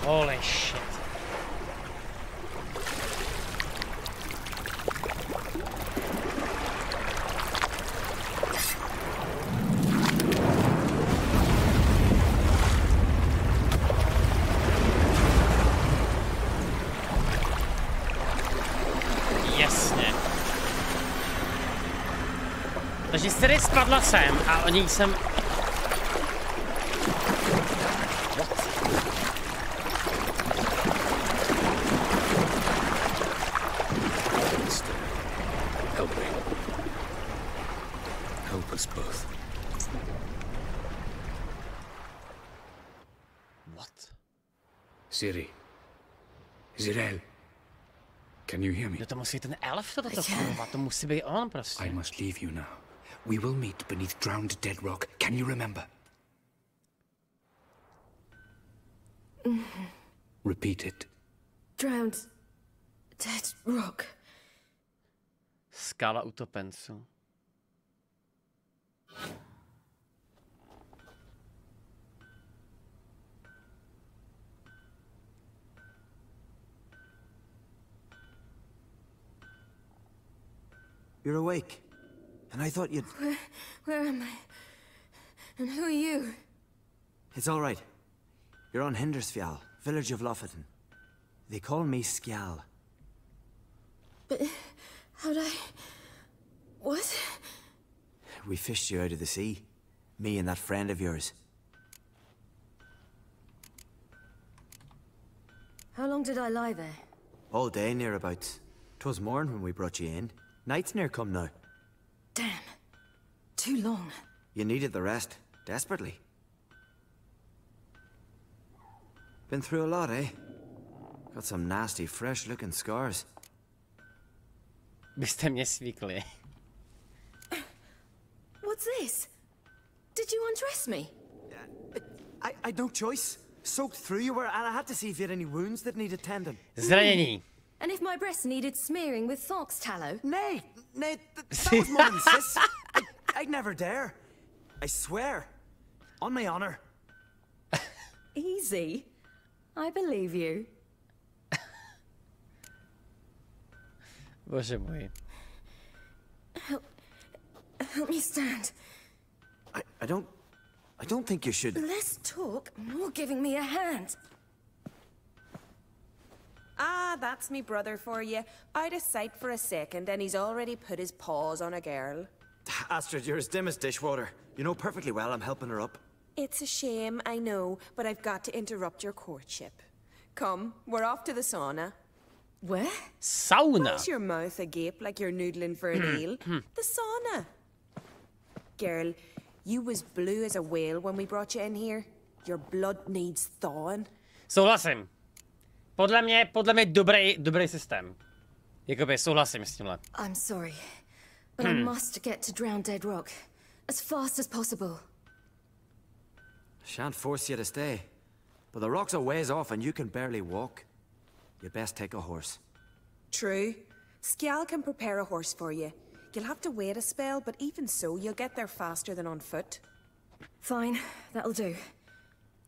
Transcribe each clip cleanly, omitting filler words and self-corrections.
Holy shit. Jasně. Takže Siri spadla sem a o ní jsem... Siri. Zirel. Can you hear me? To musí ten elf toto fungovat, to musí být on prostě. I must leave you now. We will meet beneath drowned dead rock. Can you remember? Repeat it. Drowned dead rock. Skala utopenců. You're awake. And I thought you'd... Where am I? And who are you? It's all right. You're on Hindersfjall, village of Lofoten. They call me Skjal. But how'd I... What? We fished you out of the sea. Me and that friend of yours. How long did I lie there? All day, nearabouts. 'Twas morn when we brought you in. Night's near come now. Damn. Too long. You needed the rest, desperately. Been through a lot, eh? Got some nasty, fresh-looking scars. Byste mě svíkli. What's this? Did you undress me? I had no choice. Soaked through you were, and I had to see if you had any wounds that needed tending. Zranění. And if my breasts needed smearing with fox tallow? Nay, that was mum, sis. I'd never dare. I swear. On my honor. Easy. I believe you. Bože můj. Help me stand. I don't think you should. Less talk, more giving me a hand. Ah, that's me brother for you. Out of sight for a second, and he's already put his paws on a girl. Astrid, you're as dim as dishwater. You know perfectly well I'm helping her up. It's a shame, I know, but I've got to interrupt your courtship. Come, we're off to the sauna. Where? Sauna. Why's your mouth agape like you're noodling for an eel? The sauna. Girl, you was blue as a whale when we brought you in here. Your blood needs thawing. Souhlasím. Podle mě dobrý systém. Jakoby souhlasím s tímhle. I'm sorry, but I must get to Drowned Dead Rock as fast as possible. Shan't force you to stay, but the rock's a ways off and you can barely walk. You best take a horse. True. Skjal can prepare a horse for you. You'll have to wait a spell, but even so, you'll get there faster than on foot. Fine, that'll do.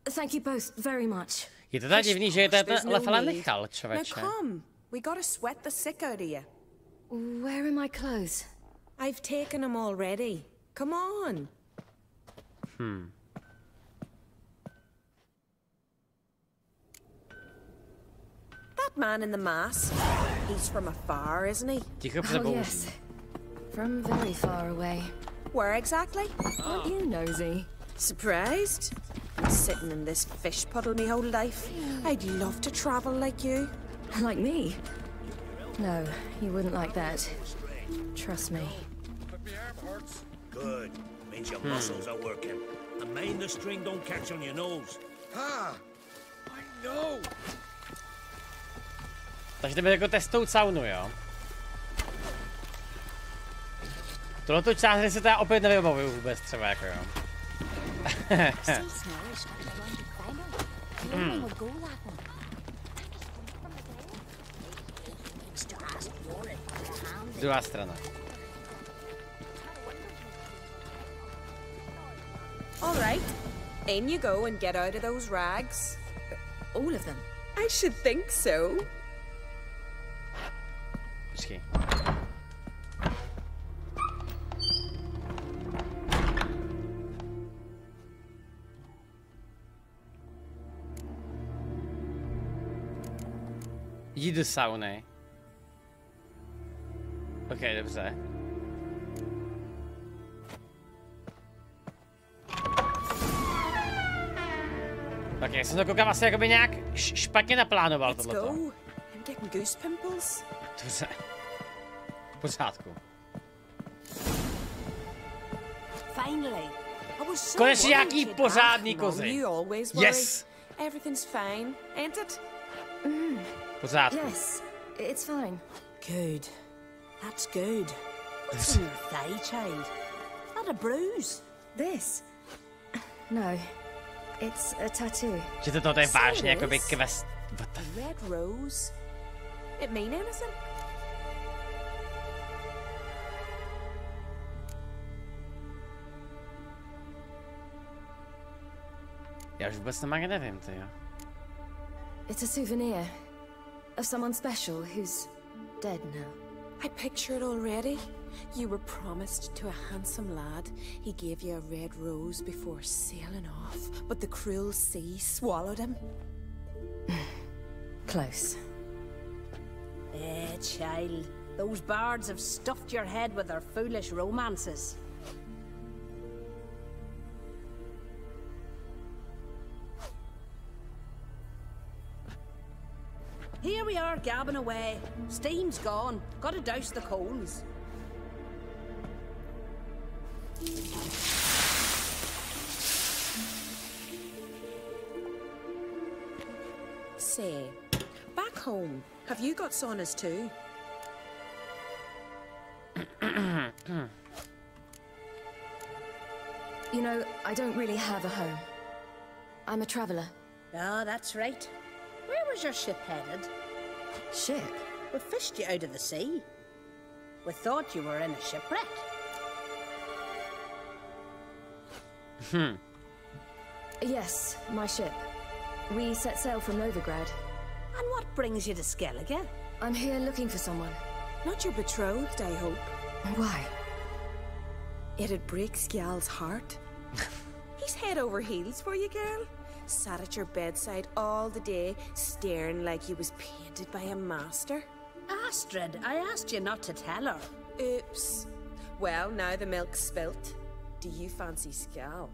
Thank you both very much. Je to tak divný, že je to There's no lefala need. nechal, Now člověče. come, we gotta sweat the sick out of you. Where are my clothes? I've taken them already. Come on. That man in the mask, he's from afar, isn't he? Ticho Oh přebouří. yes, from very far away. Where exactly? Aren't you nosy? Surprised? Been sitting in this fish puddle me whole life. I'd love to travel like you. Like me? No, you wouldn't like that. Trust me. Good. Means your muscles are working. And mind the string don't catch on your nose. Ah, I know. Takže jdeme jako testout saunu, jo? Tohleto část se teda opět nevybavuju vůbec třeba jako, jo? Druhá strana. All right. In you go and get out of those rags. All of them? I should think so. Počkej. Jdi do sauny. Ok, dobře. Ok, já jsem to koukám asi jakoby nějak špatně naplánoval tohleto. I'm getting goose pimples. Dobře. V pořádku. Konečně nějaký pořádný kozy. Yes! Everything's fine, ain't it? Pořádku. Yes, it's fine. Good. That's good. What's in your thigh, child? Not a bruise. This? No, it's a tattoo. Že to je vážně jakoby quest. Red rose. It mean anything? Já už vůbec nevím, ty jo. It's a souvenir of someone special who's dead now. I picture it already. You were promised to a handsome lad. He gave you a red rose before sailing off, but the cruel sea swallowed him. Close. Child. Those bards have stuffed your head with their foolish romances. Here we are, gabbing away. Steam's gone. Gotta douse the coals. Say, back home, have you got saunas too? You know, I don't really have a home. I'm a traveler. Ah, that's right. Where was your ship headed? Ship? We fished you out of the sea. We thought you were in a shipwreck. Yes, my ship. We set sail from Novigrad. And what brings you to Skellige? I'm here looking for someone. Not your betrothed, I hope. Why? It'd break Skjal's heart. He's head over heels for you, girl. Sat at your bedside all the day, staring like he was painted by a master. Astrid, I asked you not to tell her. Oops. Well, now the milk's spilt. Do you fancy Skjal?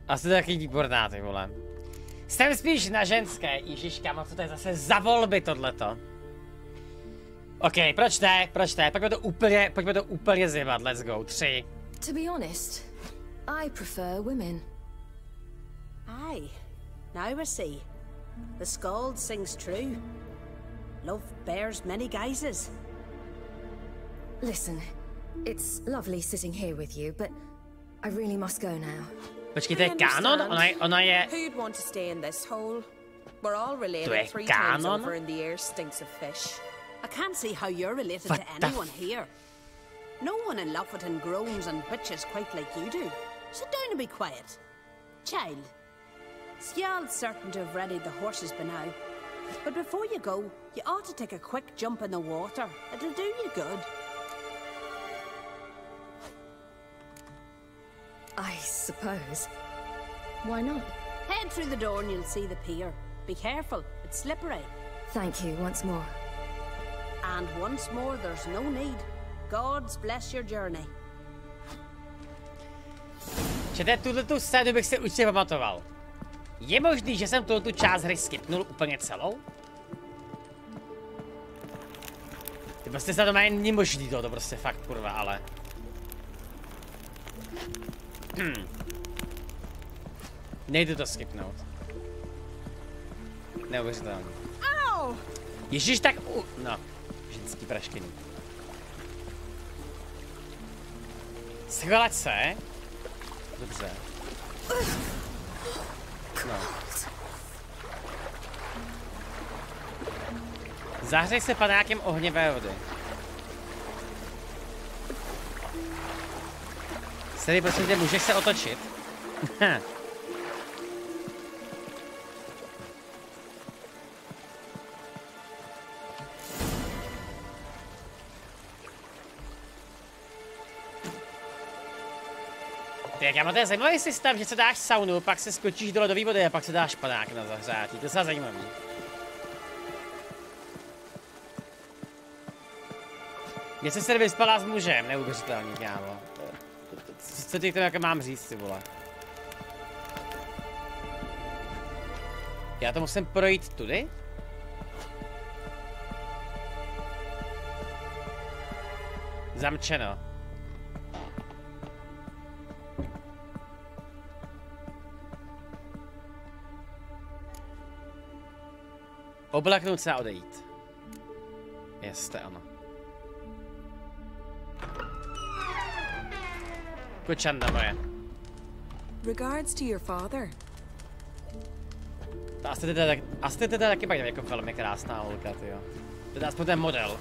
Asi taky výborná, ty vole. Jsem spíš na ženské, ježiška, co to je zase za volby tohleto. OK, proč ne, pojďme to úplně zjebat, let's go, 3. To be honest, I prefer women. Aye, now I see. The skald sings true. Love bears many guises. Listen, it's lovely sitting here with you, but I really must go now. Počkej, to je kánon? Ona je... Who'd want to stay in this hole? We're all related. To je 3 times kánon? over and the air stinks of fish. I can't see how you're related to anyone here. No one in Lofoten groans and bitches quite like you do. Sit down and be quiet. Child, Skjal's certain to have readied the horses by now. But before you go, you ought to take a quick jump in the water. It'll do you good. I suppose. Why not? Head through the door and you'll see the pier. Be careful, it's slippery. Thank you once more. And once more, there's no need. Gods bless your journey. Čete, tuhletu scénu bych si určitě pamatoval. Je možný, že jsem tuhletu část hry skipnul úplně celou? Ty prostě se to má není možný to prostě fakt kurva, ale... Nejdu to skipnout. Neuvěřitelné. Ježíš, tak no, ženský praškyní. Schovat se. Dobře. No. Zahřej se panákem ohnivé vody. Sedy, prosím tě, můžeš se otočit? Tak já mám ten zajímavý systém, že se dáš saunu, pak se skočíš do ledové vody a pak se dáš panák na zahřátí. To je docela zajímavý. Mě se tady vyspala s mužem, neuvěřitelný, kámo. Co ti k tomu mám říct, ty vole? Já to musím projít tudy? Zamčeno. Oblaknout se a odejít. Jste, ano. Kočanda moje. Regards to your father. To asi teda taky pak jako velmi krásná holka, tyjo. Teda aspoň ten model.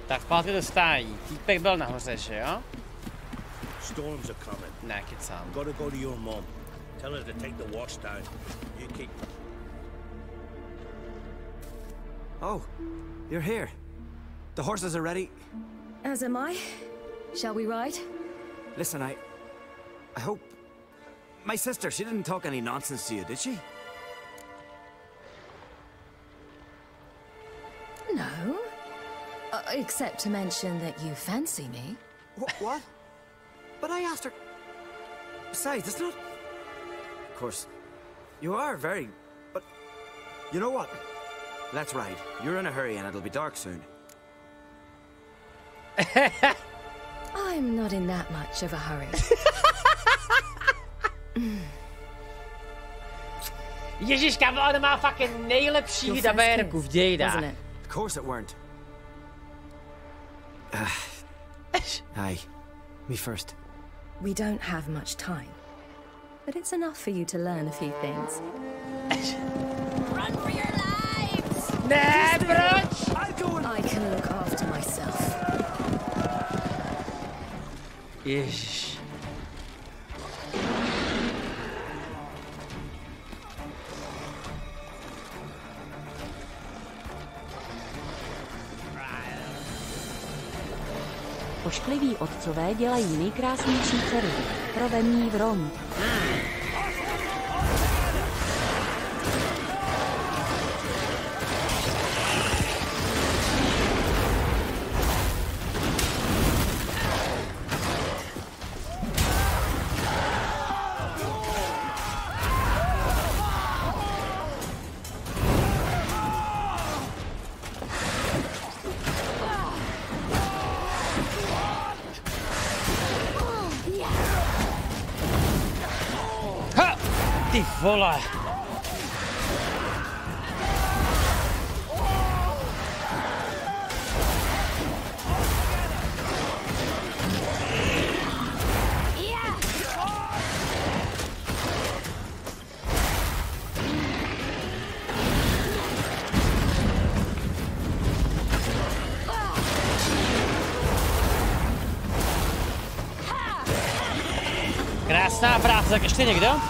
Tak zpátky dostájí. Týpek byl nahoře, že jo? Storms are coming. Ne, kecám. Gotta go to your mom. Tell her to take the wash down. You keep. Oh, you're here. The horses are ready. As am I. Shall we ride? Listen, I hope... My sister, she didn't talk any nonsense to you, did she? No. Except to mention that you fancy me. What? But I asked her... Besides, it's not... Of course, you are very... But... You know what? Let's ride. You're in a hurry and it'll be dark soon. I'm not in that much of a hurry. Ježíš, kámo, ona má fucking nejlepší dabérku v dějinách. Of course it weren't. Aye, me first. We don't have much time, but it's enough for you to learn a few things. Run for your lives! Ne, proč? I can look after myself. Ježiš. Oškliví otcové dělají nejkrásnější dcery. Provení v Rom. Ty vole. Krásná práce, tak ještě někdo?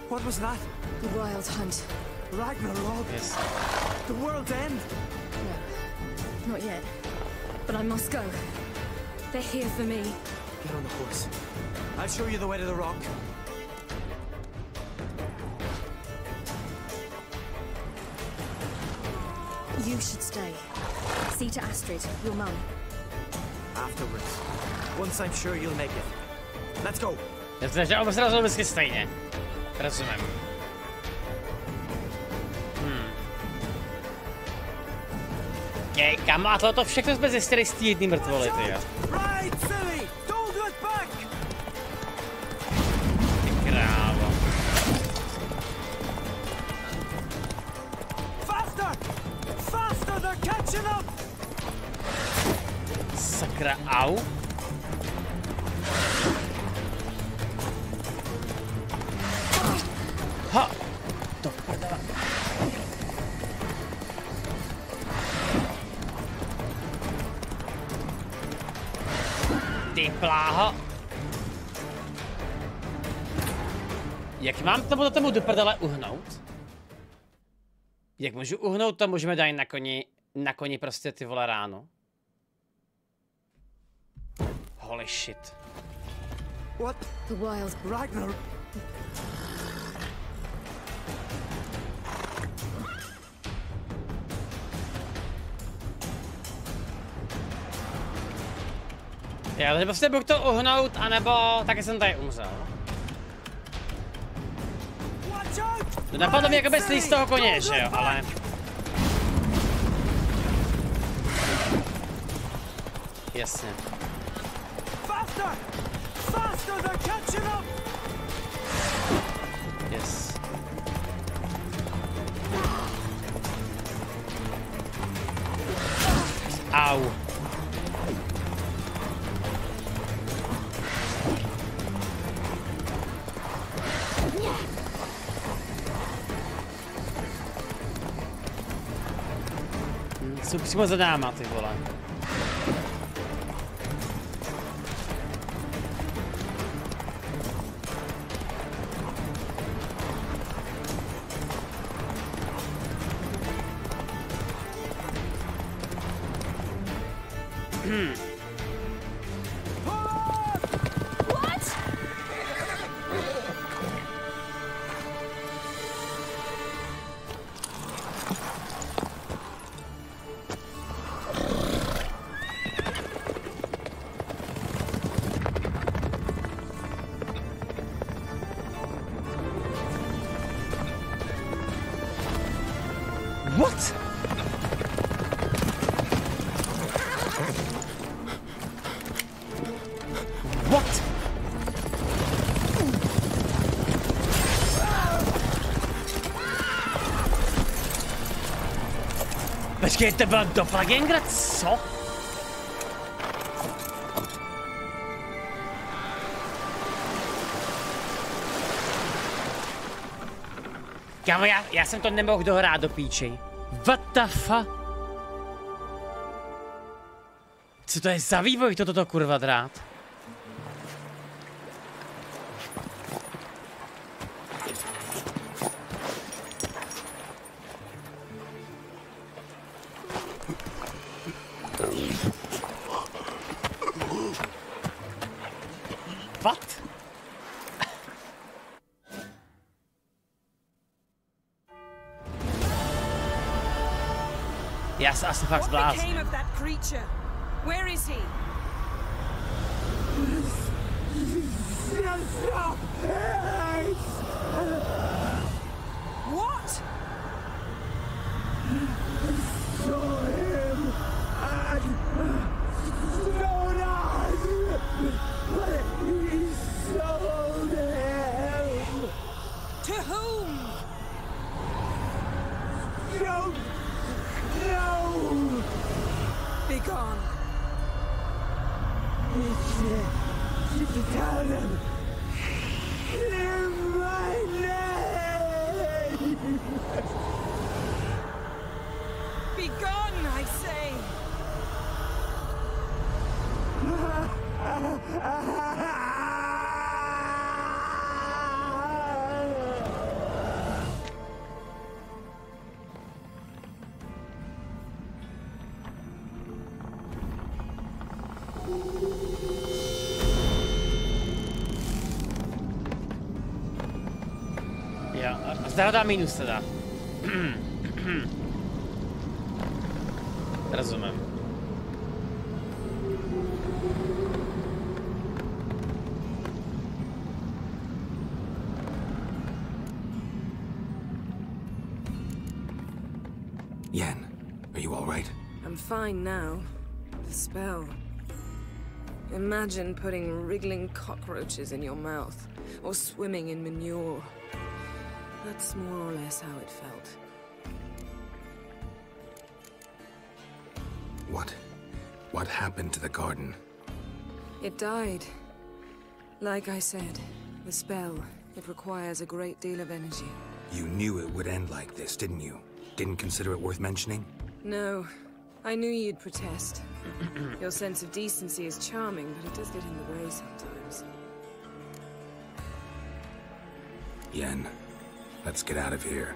What was that? The Wild Hunt. Ragnarok? Yes. The world's end? No, not yet. But I must go. They're here for me. Get on the horse. I'll show you the way to the rock. You should stay. See to Astrid, your mum. Afterwards. Once I'm sure you'll make it. Let's go. Jasně, že on se rozhodl vždycky stejně. Rozumím. Kámo, a tohle všechno jsme zjistili z té jedné mrtvoly, ty jo. Ty krávo. Faster! Faster! They're catching up! Sakra, au. Ha! To prdele. Ty pláho. Jak mám tomu do prdele uhnout? Jak můžu uhnout to, můžeme dát na koni prostě ty vole ráno. Holy shit. What? The wild Ragnar. Já takže prostě buď to uhnout, anebo taky jsem tady umřel. To napadlo mi jakoby slíz z toho koně, že jo, ale... Jasně. Yes. Au. Jsou přímo za náma, ty vole. What? What? Počkej, to byl doppelganger, co? Kámo, já jsem to nemohl dohrát do píči. What the fuck? Co to je za vývoj toto kurva drát? What? Já se asi fakt zblázním. Where is he? What? Saw him and but he sold him. To whom? Don't know. Be gone. Tell them. Clear my name. Be gone, I say. Zde dá minus teda. Rozumím. Yen, are you all right? I'm fine now. The spell. Imagine putting wriggling cockroaches in your mouth, or swimming in manure. That's more or less how it felt. What happened to the garden? It died. Like I said, the spell, it requires a great deal of energy. You knew it would end like this, didn't you? Didn't consider it worth mentioning? No. I knew you'd protest. Your sense of decency is charming, but it does get in the way sometimes. Yen, let's get out of here.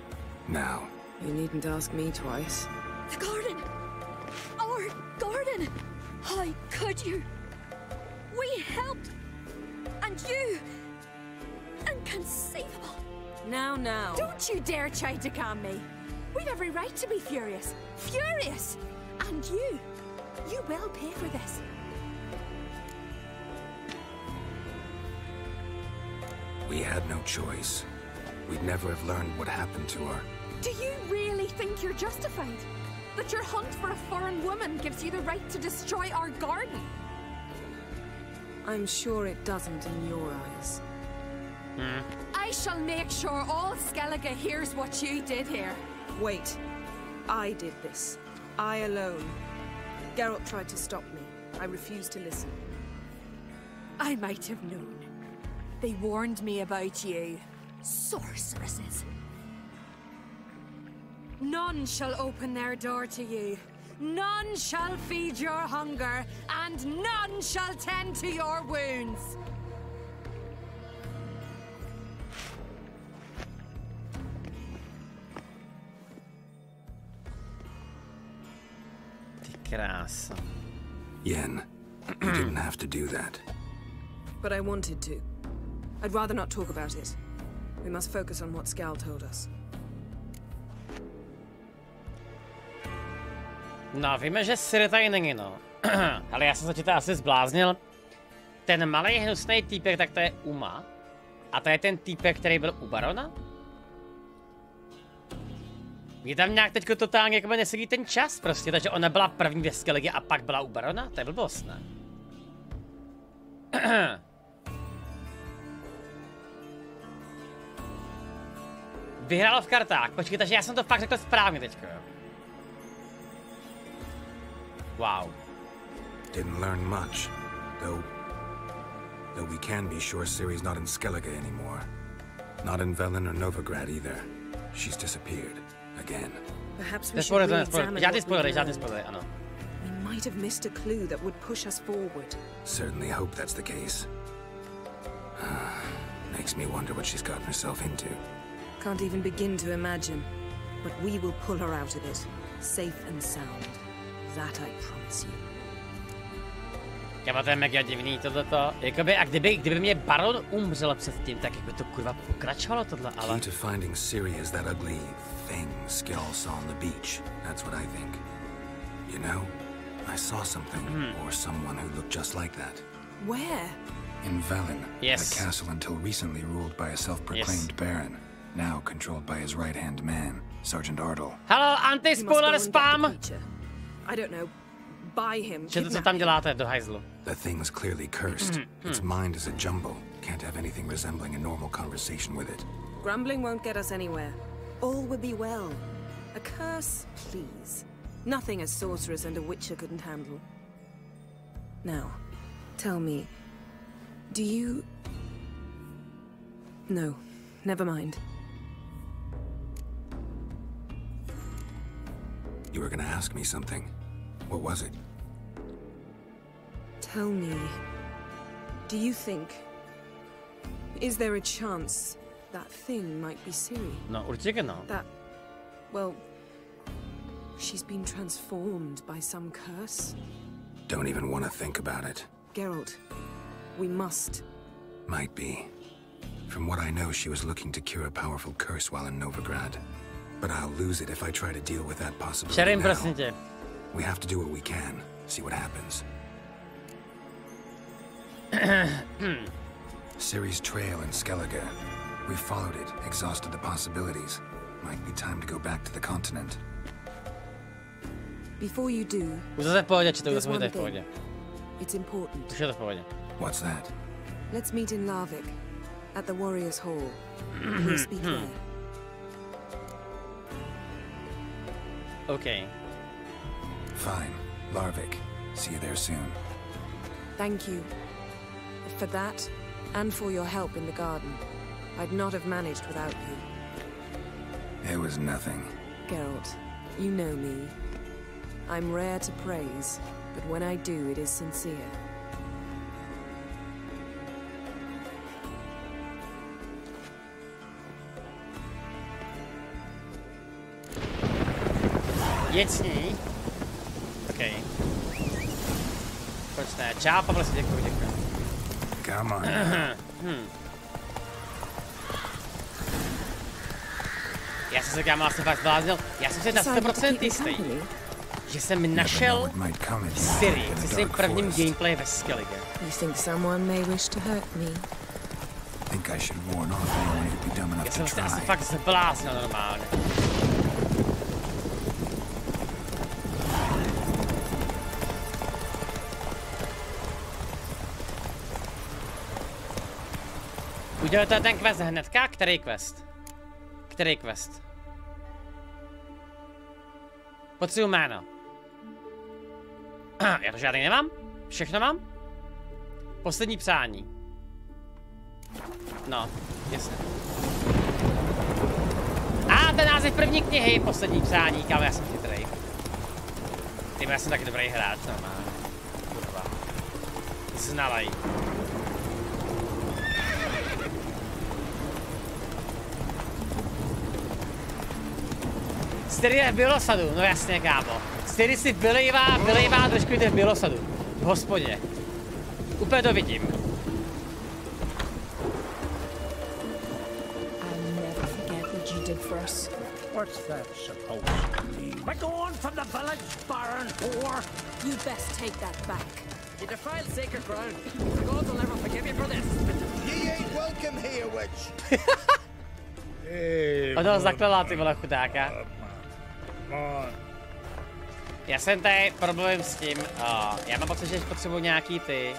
Now. You needn't ask me twice. The garden! Our garden! How could you? We helped! And you... Inconceivable! Now. Don't you dare try to calm me! We've every right to be furious! Furious! And you will pay for this. We had no choice. We'd never have learned what happened to her. Do you really think you're justified? That your hunt for a foreign woman gives you the right to destroy our garden? I'm sure it doesn't in your eyes. I shall make sure all Skellige hears what you did here. Wait. I did this. I alone. Geralt tried to stop me. I refused to listen. I might have known. They warned me about you. Sorceresses. None shall open their door to you. None shall feed your hunger, and none shall tend to your wounds. Krása. Yen, you didn't have to do that. But I wanted to. I'd rather not talk about it. We must focus on what Skal told us. No, víme, že Siri tady není, no. Ale já jsem se ti to asi zbláznil. Ten malý hnusný týpek, tak to je Uma. A to je ten týpek, který byl u barona? Je tam nějak teďko totálně jako nesedí ten čas prostě, takže ona byla první ve Skellige a pak byla u barona? To je blbost, ne? Vyhrál v kartách, počkej, takže já jsem to fakt řekl správně teďko, jo. Wow. Didn't learn much, though we can be sure Ciri's not in Skellige anymore. Not in Velen or Novigrad either. She's disappeared. Again. Perhaps we should re-examine žádný what we spoilery, ano. We might have missed a clue that would push us forward. Certainly hope that's the case. Makes me wonder what she's gotten herself into. Can't even begin to imagine. But we will pull her out of it, safe and sound. That I promise you. Kama to je mega divný tohleto. Jakoby, a kdyby mě baron umřel předtím, tak jak by to kurva pokračovalo tohle, ale... Key to finding Ciri is that ugly thing Skell saw on the beach. That's what I think. You know, I saw something, or someone who looked just like that. Where? In Velen. Yes. A castle until recently ruled by a self-proclaimed baron. Now controlled by his right-hand man, Sergeant Ardle. Hello, anti-spoiler spam! I don't know. Buy him. Co tam děláte do hajzlu? The thing's clearly cursed. Its mind is a jumble. Can't have anything resembling a normal conversation with it. Grumbling won't get us anywhere. All will be well. A curse, please. Nothing a sorceress and a witcher couldn't handle. Now, tell me, do you... No, never mind. You were gonna ask me something. What was it? Tell me, do you think... Is there a chance that thing might be Ciri? No, určitě no. That... Well... She's been transformed by some curse? Don't even want to think about it. Geralt, we must... Might be. From what I know, she was looking to cure a powerful curse while in Novigrad. But I'll lose it if I try to deal with that possibility now. We have to do what we can. See what happens. Ciri's trail in Skellige. We've followed it, exhausted the possibilities. Might be time to go back to the continent. Before you do, there's one thing. It's important. What's that? Let's meet in Larvik, at the Warriors' Hall. We'll speak there. Okay. Fine. Larvik. See you there soon. Thank you. For that, and for your help in the garden. I'd not have managed without you. It was nothing. Geralt, you know me. I'm rare to praise, but when I do, it is sincere. Jeď s ní. OK. Proč ne? Čau, Pavle, si děkuji. Come on. Já jsem se kámo asi fakt zbláznil. Já jsem si na 100% jistý, že jsem našel Siri při svým prvním gameplay ve Skellige. Já jsem se asi fakt zbláznil normálně. Udělejte ten quest hnedka? Který quest? Který quest? Potřebuji jméno. Já to žádný nemám? Všechno mám? Poslední přání. No, jasně. Ten název první knihy, poslední přání, kámo, já jsem chytrej. Ty, já jsem taky dobrý hráč, normálně. Kurva. Znalej. Styry je v Bělosadu, no jasně, kámo. Styry si vylejvá trošku jde v Bělosadu. V hospodě. Úplně to vidím. What's that supposed to mean? By going from the village, baron whore! You best take that back. You defiled sacred ground. The gods will never forgive you for this. Ye ain't welcome here, witch! Ono zakladá ty vole chudáka. Já jsem tady problém s tím, já mám pocit, že potřebuji nějaký ty...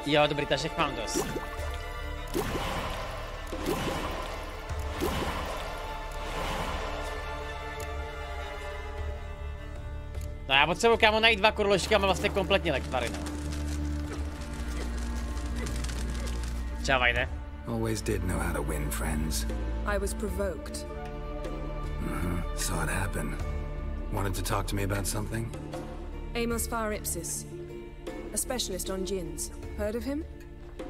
Jo, dobrý, takže mám dost. No já potřebuji kámo najít 2 kurložky a mám vlastně kompletní lektvary, no. Čau, Vajde. Always did know how to win friends. I was provoked. Saw it happen. Wanted to talk to me about something? Amos Faripsis, a specialist on djinns. Heard of him?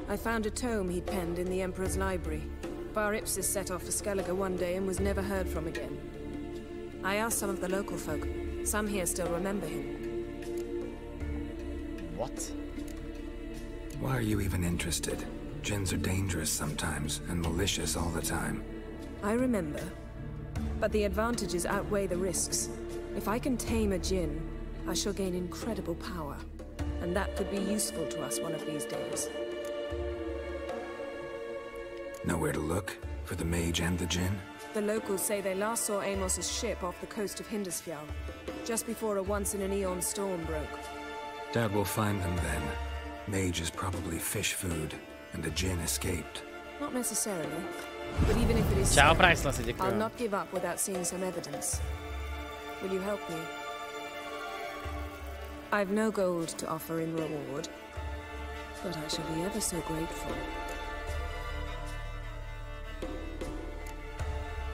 I found a tome he'd penned in the Emperor's library. Faripsis set off for Skellige one day and was never heard from again. I asked some of the local folk. Some here still remember him. What? Why are you even interested? Djinns are dangerous sometimes, and malicious all the time. I remember. But the advantages outweigh the risks. If I can tame a djinn, I shall gain incredible power. And that could be useful to us one of these days. Nowhere to look for the mage and the djinn? The locals say they last saw Amos's ship off the coast of Hindisfjall, just before a once-in-an-eon storm broke. Dad will find them then. Mage is probably fish food, and the djinn escaped. Not necessarily, but even if it is Ciao, so, Priceless, děkuji. I'll not give up without seeing some evidence. Will you help me? I've no gold to offer in reward, but I shall be ever so grateful.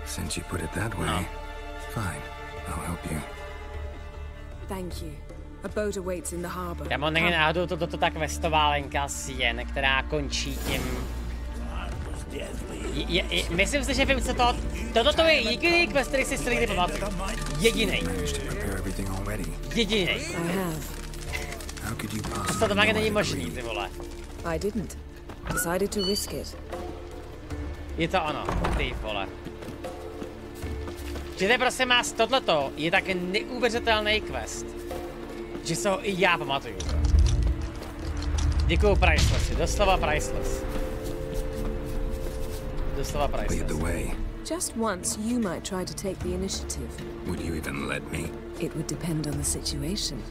Since you put it that way, fine, I'll help you. Thank you. A boat awaits in the harbor. Já mám někdy náhodou to ta questová lenka Sien, která končí tím... Myslím si, že vím, co to... Toto je jediný quest, který si někdy pamatuju. Jedinej. Jedinej. To tak není možný, ty vole. I didn't. Decided to risk it. Je to ono, ty vole. Že to prostě má tohleto je tak neuvěřitelný quest, že se ho i já pamatuju. Děkuju Priceless, doslova Priceless. Doslova Priceless. Just once you might try to take the initiative. Would you even let me? It would depend on the situation.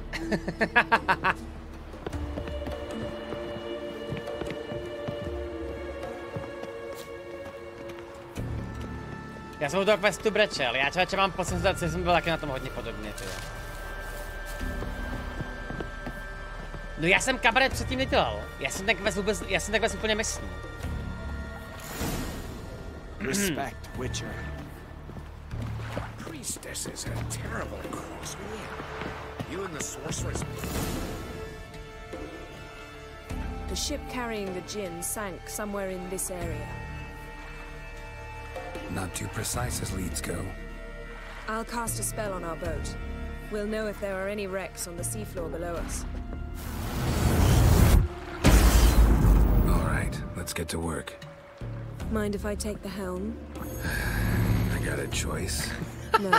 Já jsem u toho questu brečel, já člověče mám pocit, že jsem byl taky na tom hodně podobně, tyjo. No já jsem kabaret předtím nedělal, já jsem ten quest úplně myslel. Respect, Witcher. Priestess is a terrible cross. You and the sorceress. The ship carrying the djinn sank somewhere in this area. Not too precise as leads go. I'll cast a spell on our boat. We'll know if there are any wrecks on the seafloor below us. All right, let's get to work. Mind if I take the helm? I got a choice. No.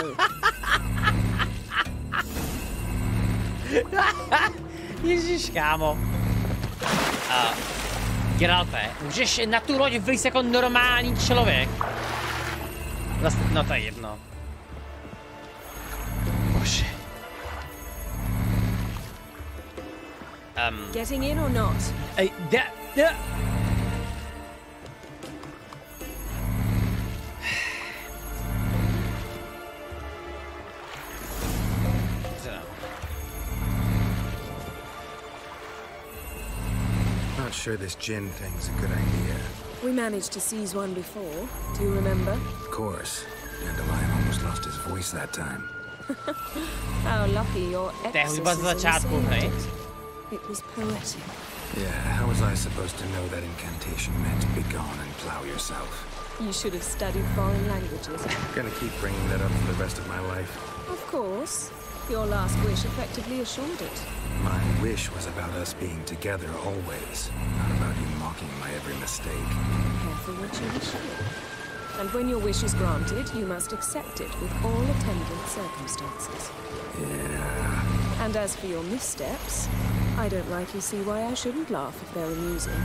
Ježíš, kámo. Geralfe, můžeš na tu loď vylít jako normální člověk? Vlastně, no to je jedno. Bože. Getting in or not? Not sure this djinn thing's a good idea. We managed to seize one before. Do you remember? Of course. Dandelion almost lost his voice that time. How lucky your exorcism saved it. It was poetic. Yeah, how was I supposed to know that incantation meant begone and plow yourself? You should have studied foreign languages. Gonna keep bringing that up for the rest of my life. Of course. Your last wish effectively assured it. My wish was about us being together always, not about you mocking my every mistake. Careful what you wish for. And when your wish is granted, you must accept it with all attendant circumstances. Yeah. And as for your missteps, I don't rightly see why I shouldn't laugh if they're amusing.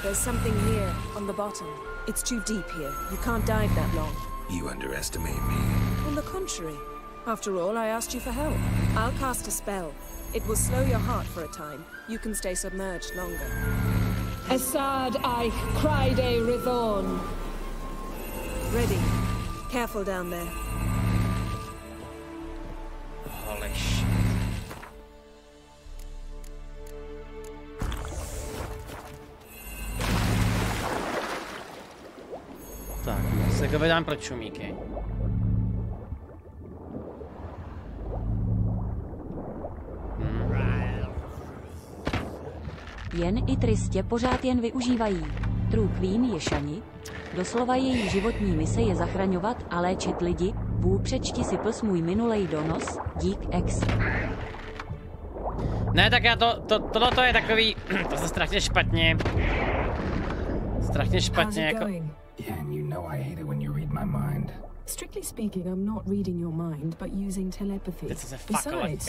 There's something here, on the bottom. It's too deep here. You can't dive that long. You underestimate me. On the contrary. After all, I asked you for help. I'll cast a spell. It will slow your heart for a time. You can stay submerged longer. Assad I cried a Rithorn. Ready. Careful down there. Holy shit. Tak, se jako vydám pro čumíky. Jen i Tristě pořád jen využívají. True Queen je šani. Doslova její životní mise je zachraňovat a léčit lidi. Přečti si plus můj minulej donos. Dík ex. Ne, tak já tohle je takový, to se strašně špatně jako... Yeah, and you know I hate it when you read my mind. Strictly speaking, I'm not reading your mind, but using telepathy. Besides,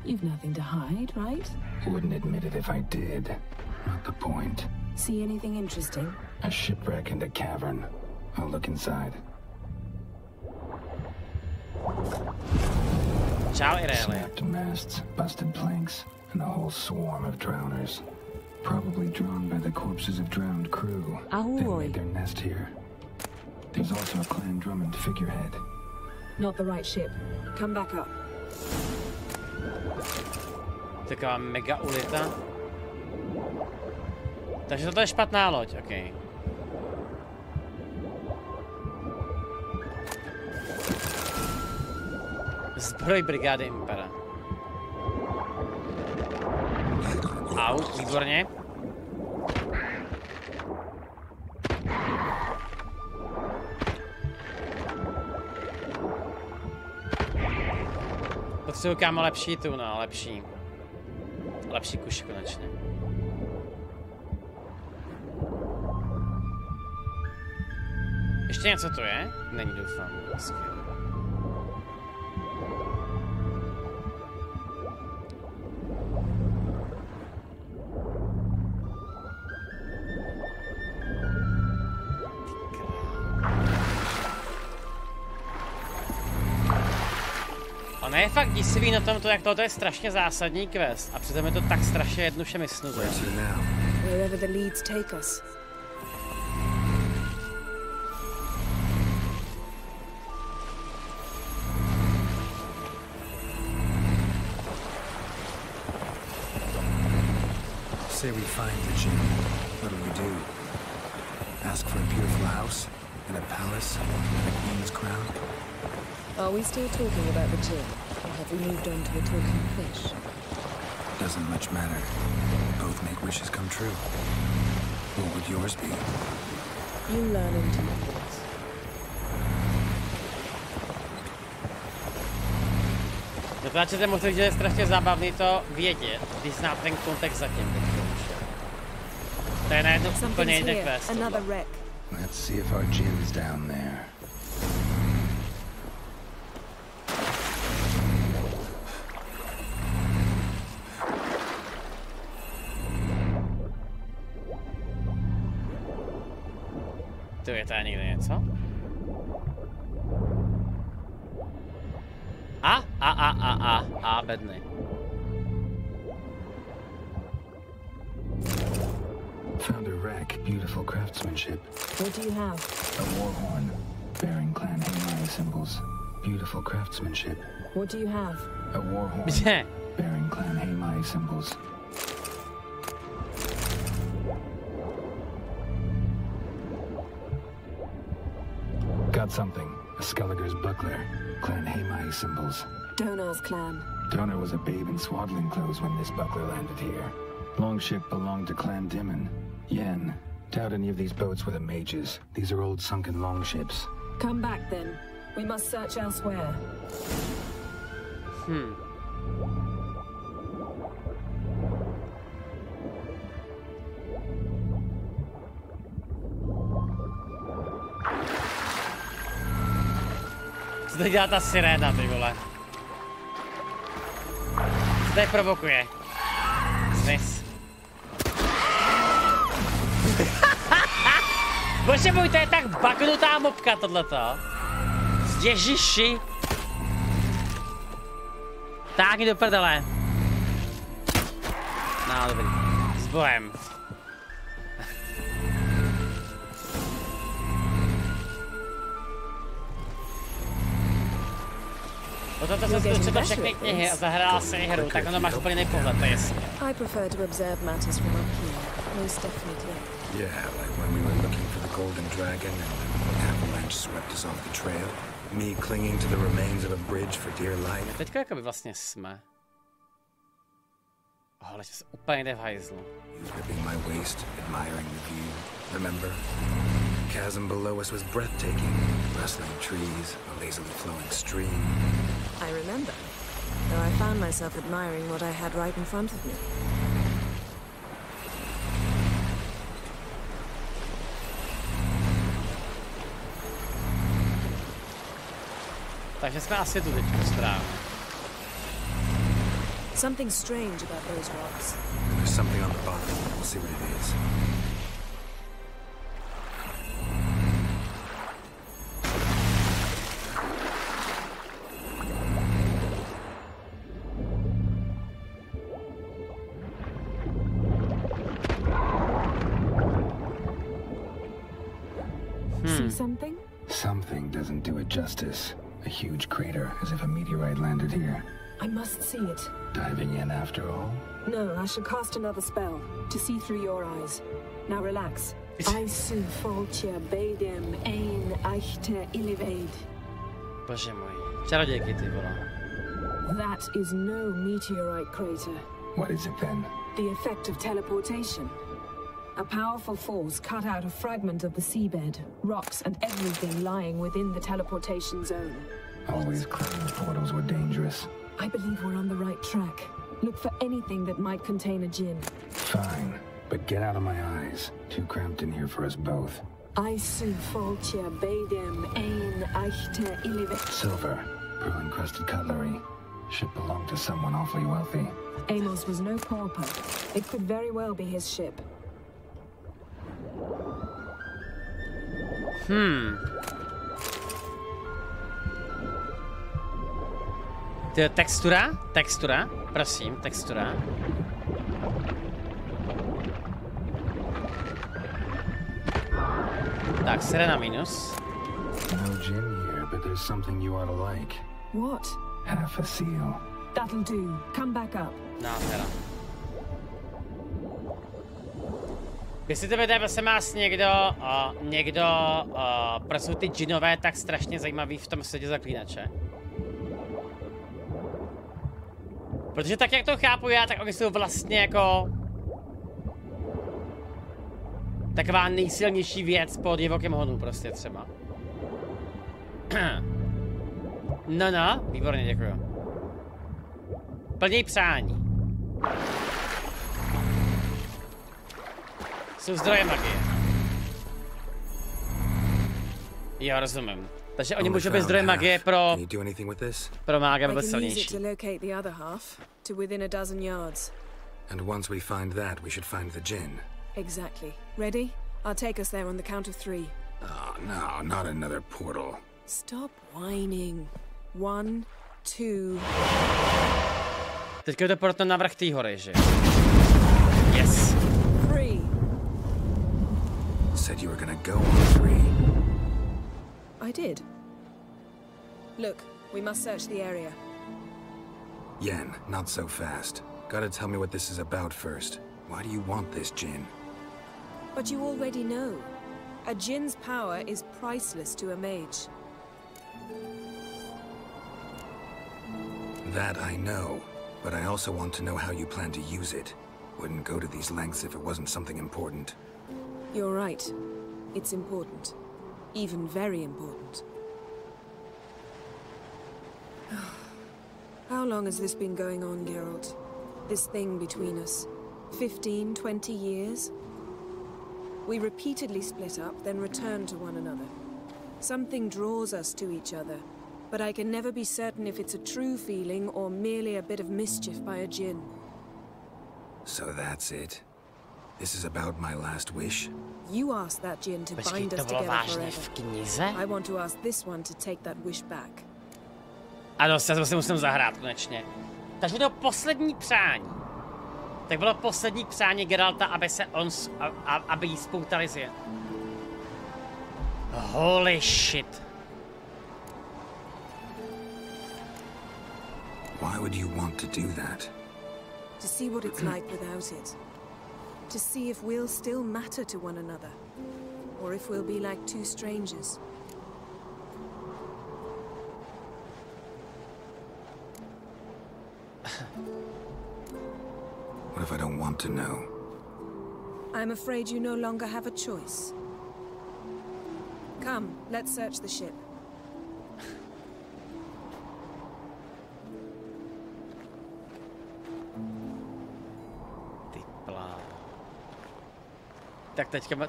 you've nothing to hide, right? Wouldn't admit it if I did. Not the point. See anything interesting? A shipwreck and a cavern. I'll look inside. Ciao, Irene. Snapped masts, busted planks, and a whole swarm of drowners. Probably drawn by the corpses of drowned crew. They made their nest here. There's also a Clan Drummond figurehead. Not the right ship. Come back up. Taková mega ulita. Takže toto je špatná loď, okej. Zbroj brigády Impera. Au, výborně. Potřebuji kámo lepší tu, no, lepší kuš konečně. Ještě něco tu je? Není, doufám. Skvěle. Ono je fakt děsivý na tomto, jak tohle je strašně zásadní quest a přitom je to tak strašně jednoduše mysnuzé. say we find the gem. What do we do? Ask for a beautiful house and a palace and a queen's crown? Are we still talking about the gem, or have we moved on to a talking fish? Doesn't much matter. Both make wishes come true. What would yours be? You learn in due course. Dotáčete moc, že je strašně zábavný to vědět, když zná ten kontext zatím. To je najednou úplně jiný quest. Let's see if our gem is down there. To je tady někde něco? Bedny. Found a wreck, beautiful craftsmanship. What do you have? A war horn, bearing clan Herní symbols. Beautiful craftsmanship. What do you have? A war horn, bearing clan Herní symbols. Got something. A Skelliger's buckler. Clan Herní symbols. Donar's clan. Donar was a babe in swaddling clothes when this buckler landed here. Longship belonged to Clan Dimon. Yen. Doubt any of these boats were the mages. These are old sunken longships. Come back then. We must search elsewhere. Co to dělá ta siréna, ty vole? Co tady provokuje? Znis. Bože můj, to je tak bagnutá mobka tohleto. Ježiši. Táhni do prdele. No, dobrý. S bohem. Potom to jsem přečetl všechny knihy a zahrál si hru, tak ono máš úplně nejpohled, to je jasně. I prefer to observe matters from up here, most definitely. Yeah, like when we were looking for the golden dragon and an avalanche swept us off the trail. Me clinging to the remains of a bridge for dear life. Teďka jakoby vlastně jsme. Ale že se úplně jde v hajzlu. Gripping my waist, admiring the view. Remember? The chasm below us was breathtaking. Rustling trees, a lazily flowing stream. I remember, though I found myself admiring what I had right in front of me. Takže jsme asi tu teďka správně. Something strange about those rocks. There's something on the bottom. We'll see what it is. See something? Something doesn't do it justice. A huge crater, as if a meteorite landed here. I must see it. Diving in after all? No, I shall cast another spell, to see through your eyes. Now relax. I su foltje beidem ein eichte iliveid. Bože můj. Čarodějky, ty vole. That is no meteorite crater. What is it then? The effect of teleportation. A powerful force cut out a fragment of the seabed, rocks and everything lying within the teleportation zone. Always claimed portals were dangerous. I believe we're on the right track. Look for anything that might contain a gem. Fine, but get out of my eyes. Too cramped in here for us both. I su foltje beidem ein eichte ilivet. Silver, pearl-encrusted cutlery. Should belong to someone awfully wealthy. Amos was no pauper. It could very well be his ship. Textura? Textura? Prosím, textura. Tak, sirena minus. No gem here, but there's something you ought to like. What? Half a seal. That'll do. Come back up. Nádhera. Jestli videa, prosím vás, někdo, proč jsou ty džinové tak strašně zajímavý v tom světě Zaklínače? Protože tak, jak to chápu já, tak oni jsou vlastně jako taková nejsilnější věc po divokém honu prostě třeba. No, výborně, děkuju. Plněj přání. Jsou zdroje magie. Jo, rozumím. Takže oni můžou být zdroje magie pro mága vůbec silnější. And once we find that, we should find the djinn. Exactly. Ready? I'll take us there on the count of 3. Oh, no, not another portal. Stop whining. 1, 2. Teďka je to porto na vrch té hory, že? Yes. 3. Said you were gonna go on 3. I did. Look, we must search the area. Yen, not so fast. Gotta tell me what this is about first. Why do you want this djinn? But you already know. A djinn's power is priceless to a mage. That I know, but I also want to know how you plan to use it. Wouldn't go to these lengths if it wasn't something important. You're right. It's important. Even very important. How long has this been going on, Geralt? This thing between us? 15, 20 years? We repeatedly split up, then return to one another. Something draws us to each other, but I can never be certain if it's a true feeling or merely a bit of mischief by a djinn. So that's it? This is about my last wish? You asked that djinn to bind us together forever. I want to ask this one to take that wish back. Ano, já se musím zahrát konečně. Takže to poslední přání. Tak bylo poslední přání Geralta, aby jí spoutali z je. Holy shit. Why would you want to do that? To see what it's like without it. To see if we'll still matter to one another. Or if we'll be like two strangers. What if I don't want to know? I'm afraid you no longer have a choice. Come, let's search the ship. Ty plá. Tak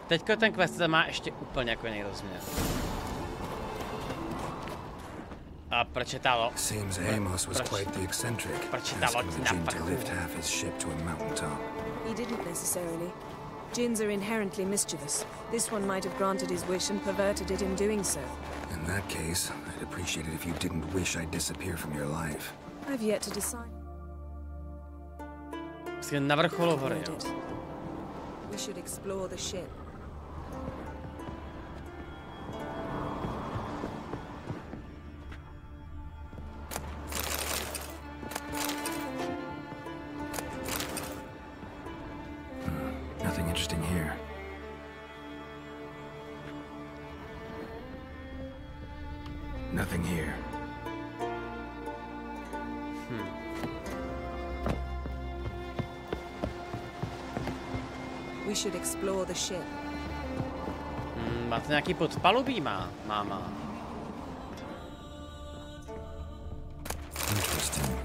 teďka ten quest má ještě úplně jako jiný rozměr. A pročítalo. Seems Amos was quite the eccentric, asking the djinn to lift half his ship to a mountaintop. He didn't necessarily. Djinns are inherently mischievous. This one might have granted his wish and perverted it in doing so. In that case, I'd appreciate it if you didn't wish I'd disappear from your life. I've yet to decide. Jsme na vrcholu hory, jo. We should explore the ship. Nothing interesting here. Nothing here. We should explore the ship. Máte nějaký podpalubí, máma? Interesting.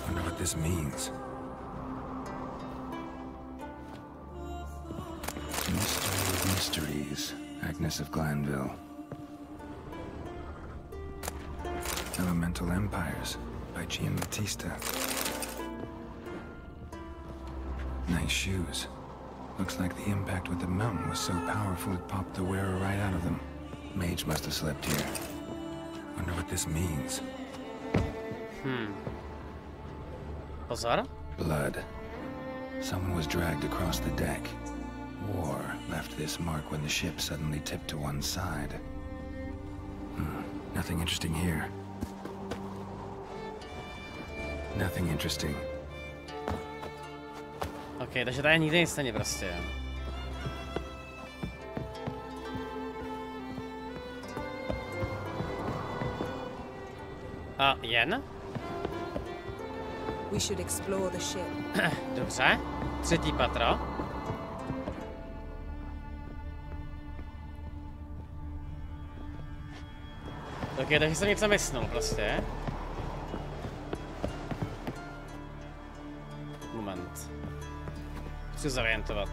Wonder what this means. Mystery of Mysteries, Agnes of Glanville. Elemental Empires by Gian Battista. Nice shoes. Looks like the impact with the mountain was so powerful it popped the wearer right out of them. Mage must have slept here. Wonder what this means. Pozor. Blood. Someone was dragged across the deck. War left this mark when the ship suddenly tipped to one side. Nothing interesting here. Nothing interesting. OK, takže tady nikdy nic není prostě. A jen? We should explore the ship. Dobře. 3. patro. OK, takže jsem něco myslel prostě. Moment. Chci zorientovat.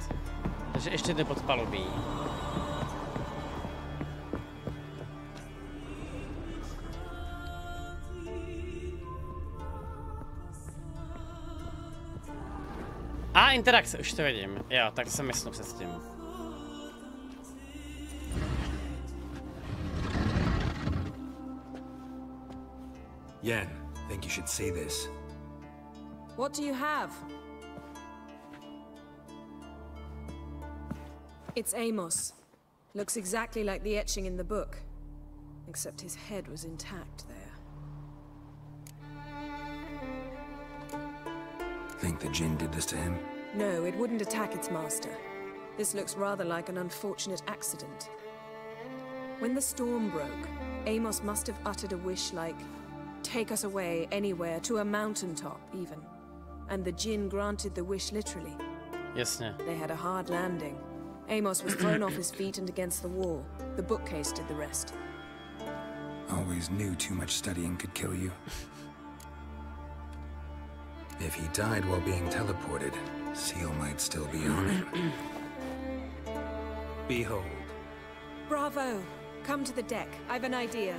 Takže ještě jde pod palubí. A interakce, už to vidím. Jo, tak jsem myslel předtím. Yen, think you should see this. What do you have? It's Amos. Looks exactly like the etching in the book. Except his head was intact there. Think the Jinn did this to him? No, it wouldn't attack its master. This looks rather like an unfortunate accident. When the storm broke, Amos must have uttered a wish like, take us away anywhere, to a mountaintop even. And the Jinn granted the wish literally. Yes, no. They had a hard landing. Amos was thrown off his feet and against the wall. The bookcase did the rest. Always knew too much studying could kill you. If he died while being teleported, Seal might still be on him. Behold. Bravo! Come to the deck. I've an idea.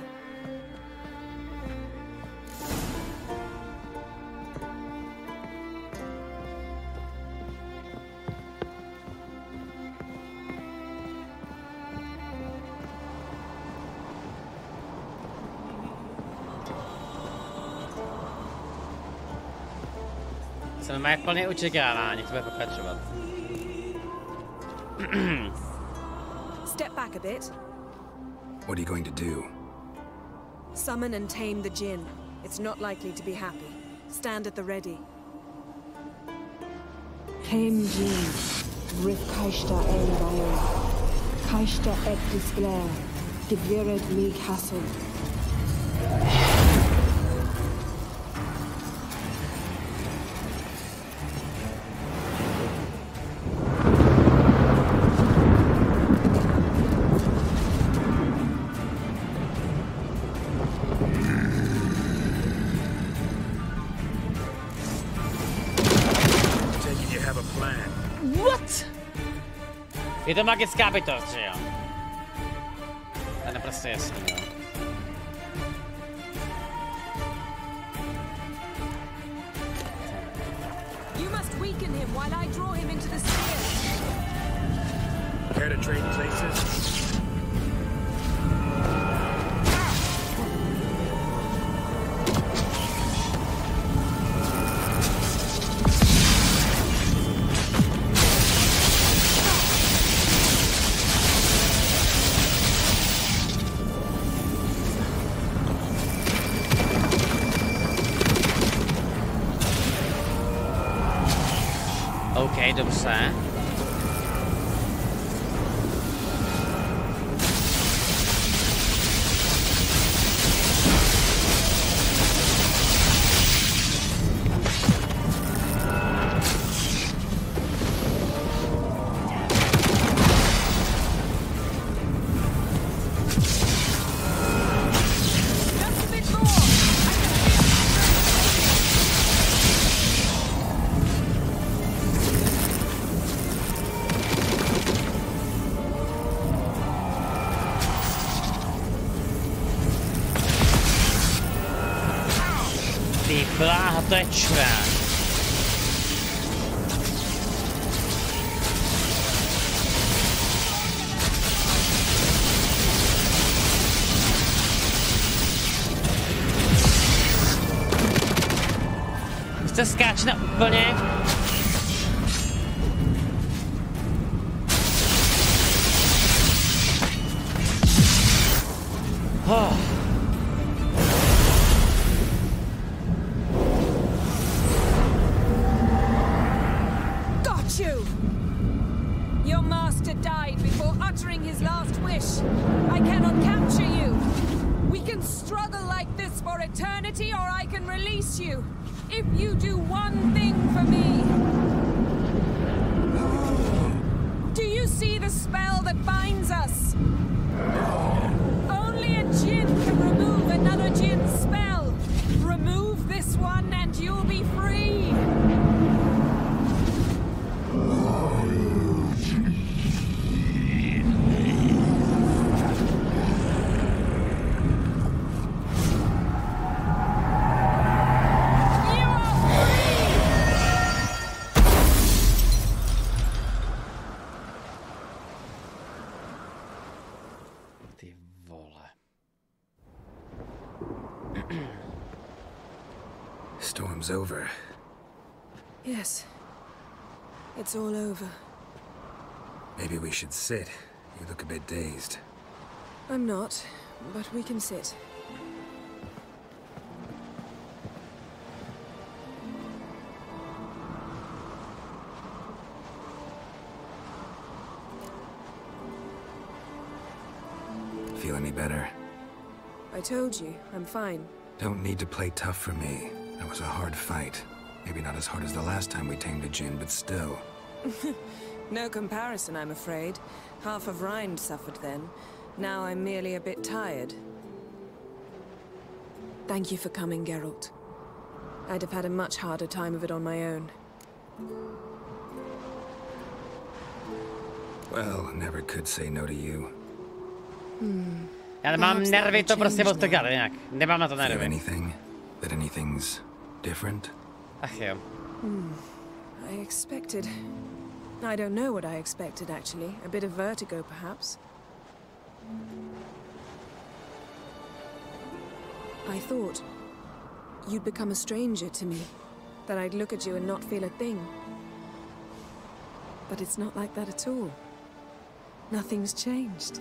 Jsem má plně očekávání, to bude pokračovat. Step back a bit. What are you going to do? Summon and tame the Jinn. It's not likely to be happy. Stand at the ready. Tame Jinn. Rif Kaishta El Bayo. Kaishta et Displair. Divired me Castle. Je to magická bytost, že jo? To je naprosto jasný, jo. You must weaken him while I draw him into the sphere. Care to trade places? Dobře. To je čurák. Jste skáče na úplně... Your master died before uttering his last wish. I cannot capture you. We can struggle like this for eternity, or I can release you. If you do one thing for me. Do you see the spell that binds us? Only a djinn can remove another djinn's spell. Remove this one and you'll be free. Storm's over. Yes. It's all over. Maybe we should sit. You look a bit dazed. I'm not, but we can sit. Feel any better? I told you, I'm fine. Don't need to play tough for me. That was a hard fight. Maybe not as hard as the last time we tamed a djinn, but still. No comparison, I'm afraid. Half of Rind suffered then. Now I'm merely a bit tired. Thank you for coming, Geralt. I'd have had a much harder time of it on my own. Well, never could say no to you. Já nemám nervy to prostě odtrgat nějak. Nemám na to nervy. Anything? That anything's different? Ach jo. I expected... I don't know what I expected, actually. A bit of vertigo, perhaps. I thought you'd become a stranger to me. That I'd look at you and not feel a thing. But it's not like that at all. Nothing's changed.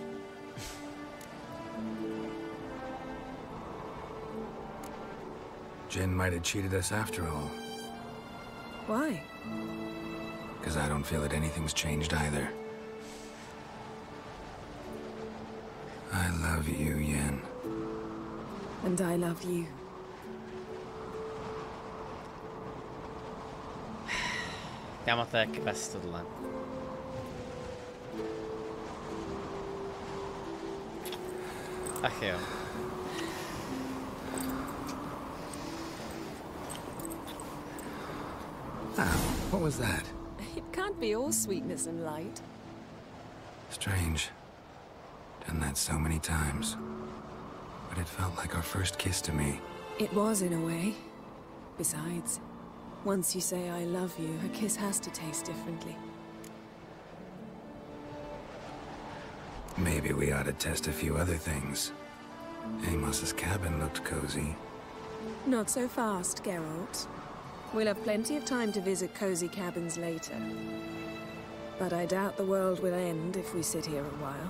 Jinn might have cheated us after all. Why? Because I don't feel that anything's changed either. I love you, Yen. And I love you. Kámo, to je quest tohle. Ach jo. What was that? It can't be all sweetness and light. Strange. Done that so many times. But it felt like our first kiss to me. It was in a way. Besides, once you say I love you, a kiss has to taste differently. Maybe we ought to test a few other things. Amos's cabin looked cozy. Not so fast, Geralt. We'll have plenty of time to visit cozy cabins later. But I doubt the world will end if we sit here a while.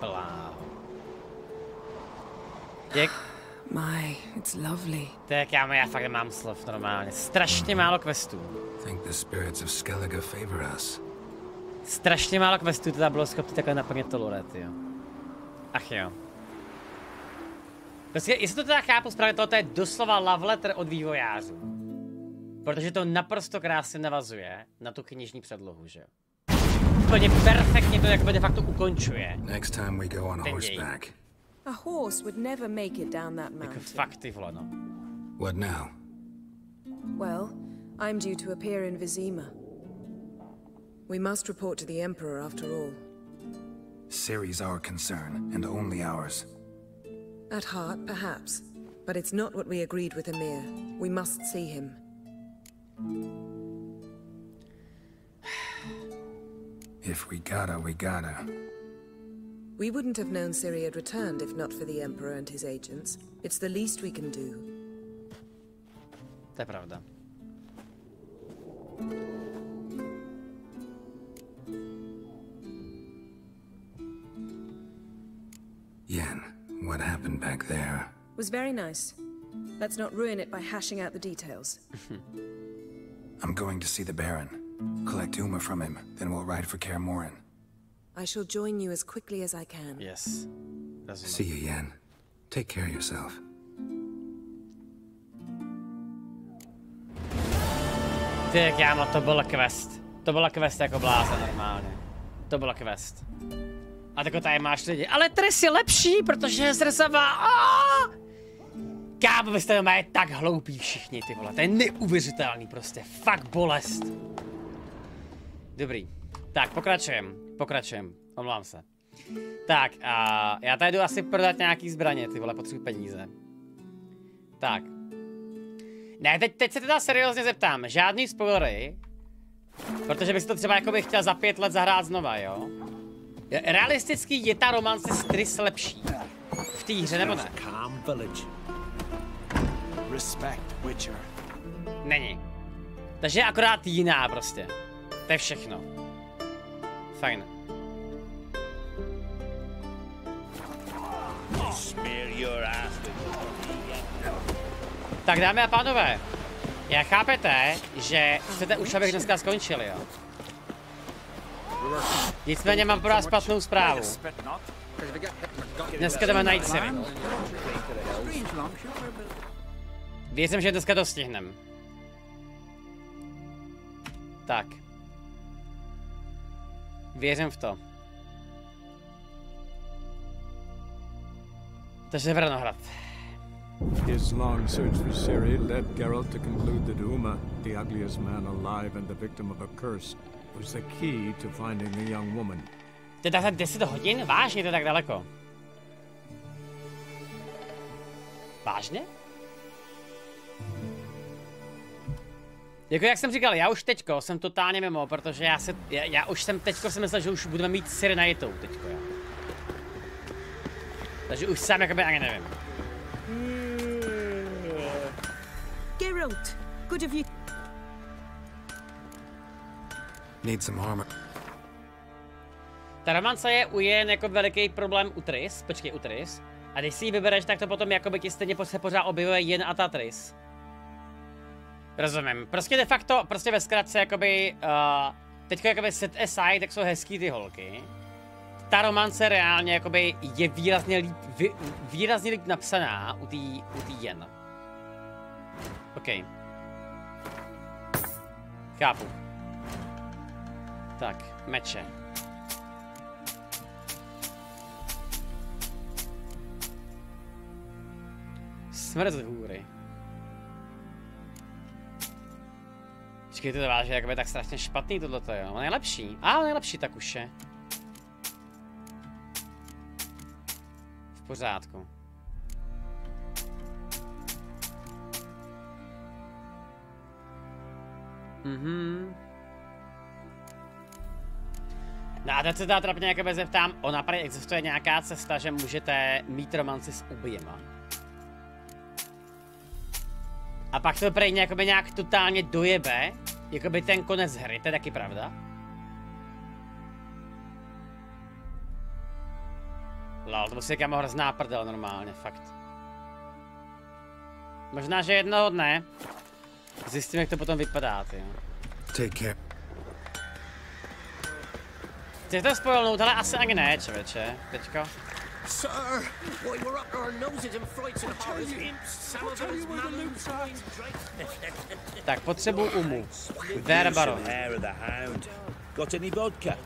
Wow. Jak? My, it's lovely. Tak kámo, já fakt nemám slov normálně. Strašně málo questů. Think the spirits of Skellige favor us. Strašně málo questů teda bylo schopný takhle naplnit to lore, jo. Ach jo. Prostě, jestli to teda chápu správně, to je doslova love letter od vývojářů. Protože to naprosto krásně navazuje na tu knižní předlohu, že jo. Úplně perfektně to jakoby de facto ukončuje. Next time we go on a horseback. A horse would never make it down that mountain. Jako fakt, ty vole, no. What now? Well, I'm due to appear in Vizima. We must report to the Emperor after all. Ciri's our concern, and only ours. At heart, perhaps. But it's not what we agreed with Emir. We must see him. If we gotta, we gotta. We wouldn't have known Ciri had returned if not for the Emperor and his agents. It's the least we can do. To je pravda. Yen, what happened back there? Was very nice. Let's not ruin it by hashing out the details. I'm going to see the Baron. Collect Uma from him, then we'll ride for Kaer Morhen. I shall join you as quickly as I can. Yes. See you, Yen. Take care of yourself. Ty, kámo, to byl quest. To byla quest jako blázen normálně. To byla quest. A tak tady máš lidi. Ale Tris je lepší, protože je zrzavá. Kámo, vy jste doma tak hloupí všichni, ty vole. To je neuvěřitelný prostě. Fakt bolest. Dobrý. Tak, pokračujem. Omlám se. Tak, a já tady jdu asi prodat nějaký zbraně, ty vole, potřebuji peníze. Tak. Ne, teď se teda seriózně zeptám. Žádný spoilery. Protože bych si to třeba jakoby chtěl za 5 let zahrát znova, jo? Realistický je ta romance s Tris lepší. V té hře, nebo ne? Není. Takže je akorát jiná prostě. To je všechno. Fajn. Tak dámy a pánové, jak chápete, že chcete už, abych dneska skončil, jo? Nicméně mám pro vás špatnou zprávu. Dneska jdeme najít Siri. Věřím, že dneska to stihneme. Tak. Věřím v to. Takže Vranohrad. His long search for Ciri led Geralt to conclude that Uma, the ugliest man alive and the victim of a curse, was the key to finding the young woman. To je tak 10 hodin? Vážně to je tak daleko? Vážně? Jako jak jsem říkal, já už teďko jsem totálně mimo, protože já už jsem teďko si myslel, že už budeme mít Ciri najitou teďko, jo. Takže už sám jakoby ani nevím. Geralt, good of you. Need some armor. Ta romance je jen jako veliký problém u Tris. Počkej, u Tris. A když si ji vybereš, tak to potom jakoby ti stejně se pořád objevuje jen a ta Tris. Rozumím. Prostě de facto, prostě ve zkratce jakoby, teďko jakoby set aside, tak jsou hezký ty holky. Ta romance reálně jakoby je výrazně líp napsaná u tý jen. OK. Chápu. Tak, meče. Smrt z hůry. Počkej, to váží, jakoby tak strašně špatný tohleto, jo. On je lepší. On je lepší, tak už je. V pořádku. No a teď se teda trapně jakoby zeptám, ona prý existuje nějaká cesta, že můžete mít romanci s oběma. A pak to prý jakoby nějak totálně dojebe, jakoby ten konec hry, to je taky pravda? Lol, to musí kámo hrozná prdel normálně, fakt. Možná, že jednoho dne zjistím, jak to potom vypadá, ty jo. Take care. Chceš to spojilnout, ale asi ani ne, člověče, teďko. Sir, why we're up our noses in frights and horrors, imps, some of us mammals, Tak, potřebuji Umu. Vera Baron. Got any vodka?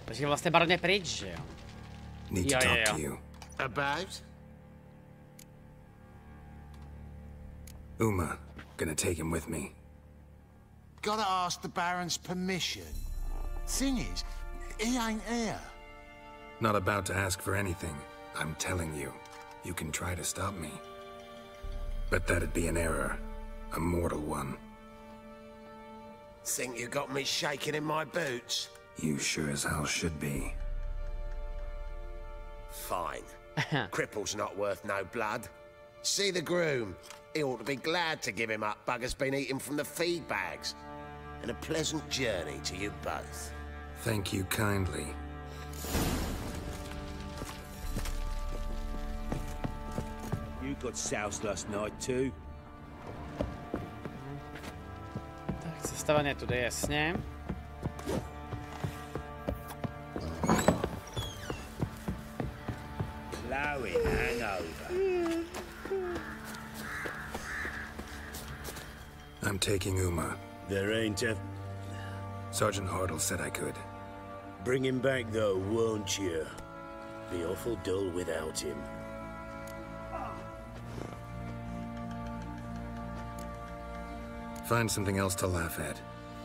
Protože vlastně Baron je pryč, že jo? Need to talk to you. About? Uma, gonna take him with me. Gotta ask the Baron's permission. Thing is, he ain't here. Not about to ask for anything. I'm telling you. You can try to stop me. But that'd be an error. A mortal one. Think you got me shaking in my boots? You sure as hell should be. Fine. Cripple's not worth no blood. See the groom. He ought to be glad to give him up. Bugger's been eating from the feed bags. and a pleasant journey to you both. Thank you kindly. You got soused last night too? Tak, sestavené je tudy, jasně. Plowing hangover. I'm taking Uma. There ain't a... Sergeant Hartle said I could. Bring him back though, won't you? Be awful dull without him. Find something else to laugh at.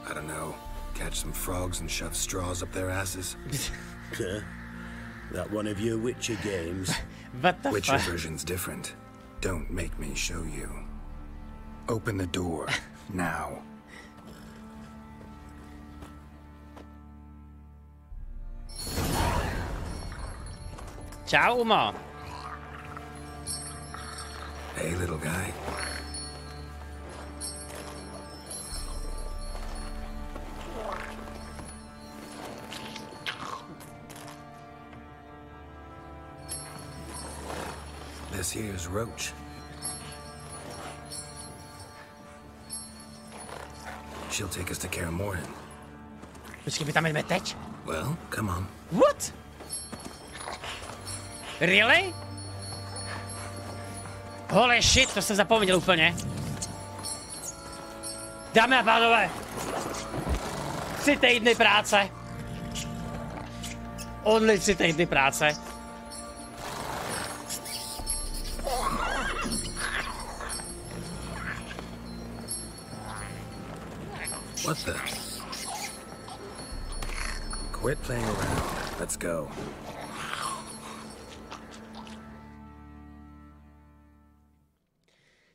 I don't know. Catch some frogs and shove straws up their asses. That one of your Witcher games? What the Witcher fuck? version's different. Don't make me show you. Open the door. Now. Čau, Uma. Hey, little guy. This here's Roach. She'll take us to Kaer Morhen. Počkej, my tam jdeme teď? Well, come on. What? Really? Holy shit, to jsem zapomněl úplně. Dámy a pánové, 3 týdny práce. Only 3 týdny práce. What the? Quit playing around. Let's go.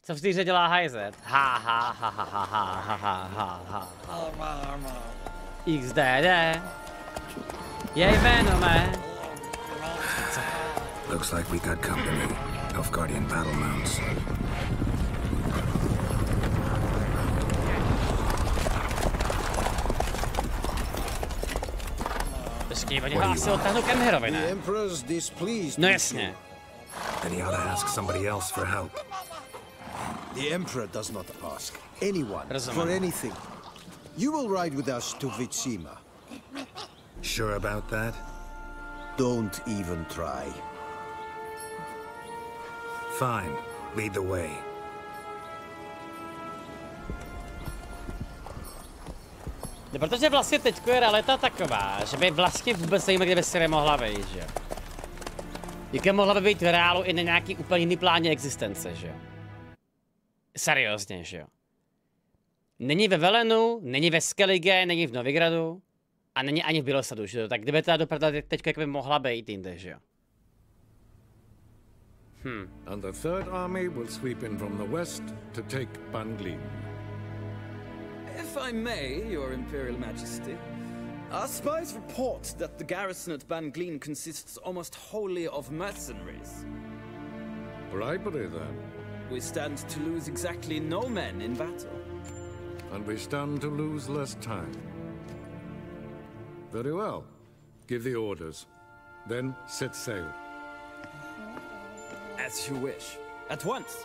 Co v té hře dělá hajzer? Ha ha ha ha ha ha ha ha ha ha. XDD. Jej jméno mé. Looks like we got company. Nilfgaardian battle mounts. Počkej, oni ho asi odtáhnou k Emherovi, ne? No jasně. Then he ought to ask somebody else for help. The Emperor does not ask anyone Rozumím. for anything. You will ride with us to Vitsima. Sure about that? Don't even try. Fine. Lead the way. No, protože vlastně teďko je realita taková, že by vlastně vůbec nevíme, kde by si nemohla vejít, že jo. Jaké mohla by být v reálu i na nějaký úplně jiný pláně existence, že jo. Seriózně, že jo. Není ve Velenu, není ve Skellige, není v Novigradu a není ani v Bělosadu, že jo. Tak kdyby ta doprava teďko jak by mohla být jinde, že jo. And the Third Army will sweep in from the west to take Banglin. If I may, Your Imperial Majesty, our spies report that the garrison at Banglin consists almost wholly of mercenaries. Bribery, then. We stand to lose exactly no men in battle. And we stand to lose less time. Very well. Give the orders. Then set sail. As you wish. At once.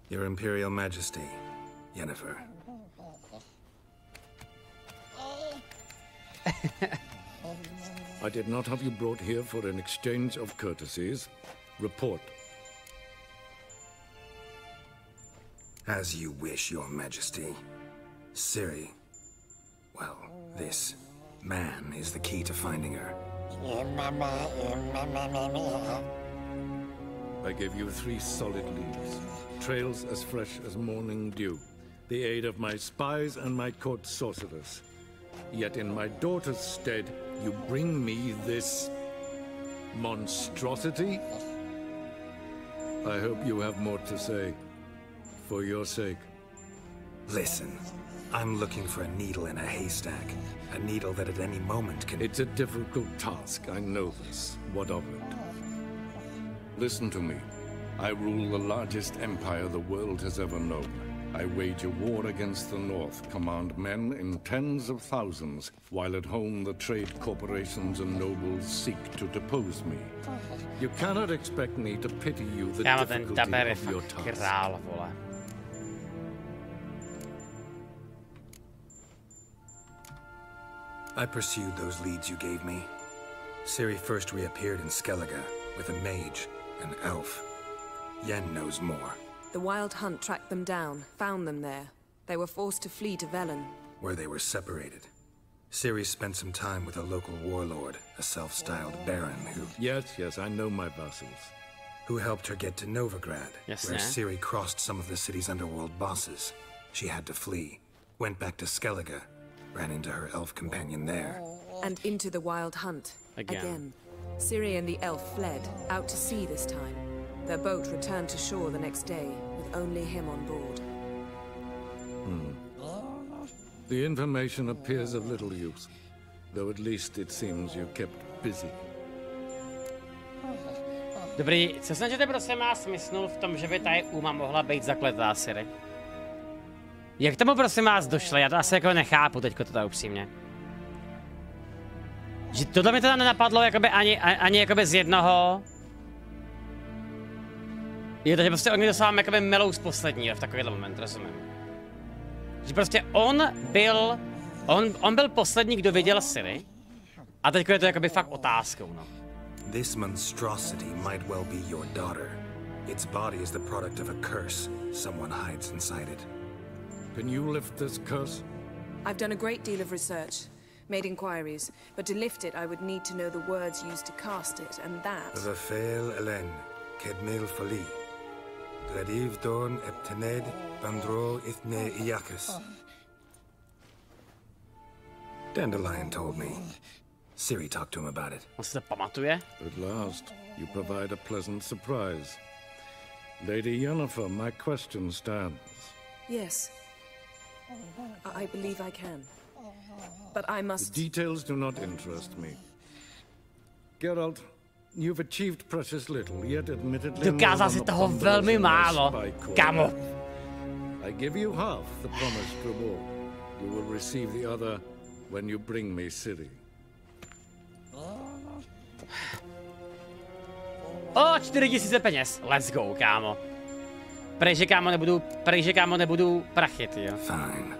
Your Imperial Majesty, Yennefer. I did not have you brought here for an exchange of courtesies. Report. As you wish, Your Majesty. Ciri. Well, this man is the key to finding her. I gave you 3 solid leads. Trails as fresh as morning dew. The aid of my spies and my court sorcerers. Yet in my daughter's stead, you bring me this monstrosity? I hope you have more to say. For your sake. Listen, I'm looking for a needle in a haystack. A needle that at any moment can... It's a difficult task, I know this. What of it? Listen to me. I rule the largest empire the world has ever known. I wage a war against the North, command men in tens of thousands, while at home the trade corporations and nobles seek to depose me. You cannot expect me to pity you the difficulty of your task. I pursued those leads you gave me. Ciri first reappeared in Skellige with a mage, an elf. Yen knows more. The Wild Hunt tracked them down, found them there. They were forced to flee to Velen, where they were separated. Ciri spent some time with a local warlord, a self-styled baron who... Yes, I know my vassals. Who helped her get to Novigrad, where Ciri crossed some of the city's underworld bosses. She had to flee, went back to Skellige, ran into her elf companion there. And into the Wild Hunt. Again. Ciri and the elf fled, out to sea this time. Their boat returned to shore the next day, with only him on board. The information appears of little use, though at least it seems you kept busy. Dobrý, co snažíte prosím má smysl v tom, že by tady Uma mohla být zakletá Ciri? Jak tomu prosím vás došli? Já to asi jako nechápu teďko to upřímně. Že tohle mi teda nenapadlo jakoby ani jakoby z jednoho. Je to, že prostě oni dostáváme jakoby melou z posledního v takovýhle moment, rozumím. Že prostě on byl poslední, kdo viděl Ciri. A teďko je to jakoby fakt otázkou, no. This monstrosity might well be your daughter. Its body is the product of a curse. Someone hides inside it. Can you lift this curse? I've done a great deal of research, made inquiries, but to lift it I would need to know the words used to cast it, and that... Vafael Elen, Kedmil Fali. Gladiv Dorn Eptened, Bandro Ithne Iacus. Dandelion told me. Ciri talked to him about it. On se pamatuje? At last, you provide a pleasant surprise. Lady Yennefer, my question stands. Yes. I believe I can. But I must... The details do not interest me. Geralt, you've achieved precious little, yet admittedly... Dokázal si toho velmi málo, kamo. I give you half the promised reward. You will receive the other when you bring me Ciri. O, 4000 peněz. Let's go, kámo. Prejže kámo nebudu prachit, jo. Fine.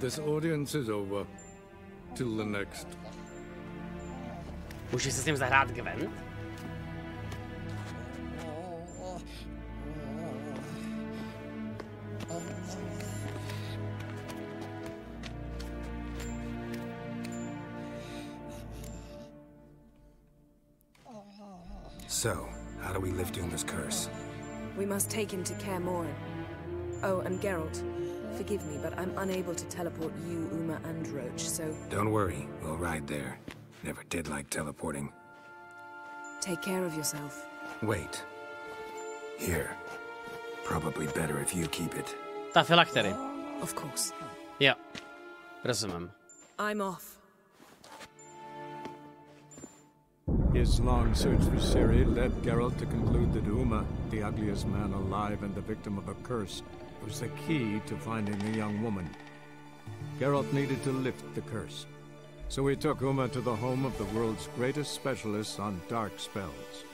This audience is over. Till the next. Můžeš se s ním zahrát Gwent? So, how do we lift Uma's curse? We must take him to Kaer Morhen. Oh, and Geralt, forgive me, but I'm unable to teleport you, Uma, and Roach, so... Don't worry, we'll ride there. Never did like teleporting. Take care of yourself. Wait. Here. Probably better if you keep it. Ta filaktery. Of course. Jo. Rozumím. I'm off. His long search for Ciri led Geralt to conclude that Uma, the ugliest man alive and the victim of a curse, was the key to finding the young woman. Geralt needed to lift the curse, so he took Uma to the home of the world's greatest specialist on dark spells,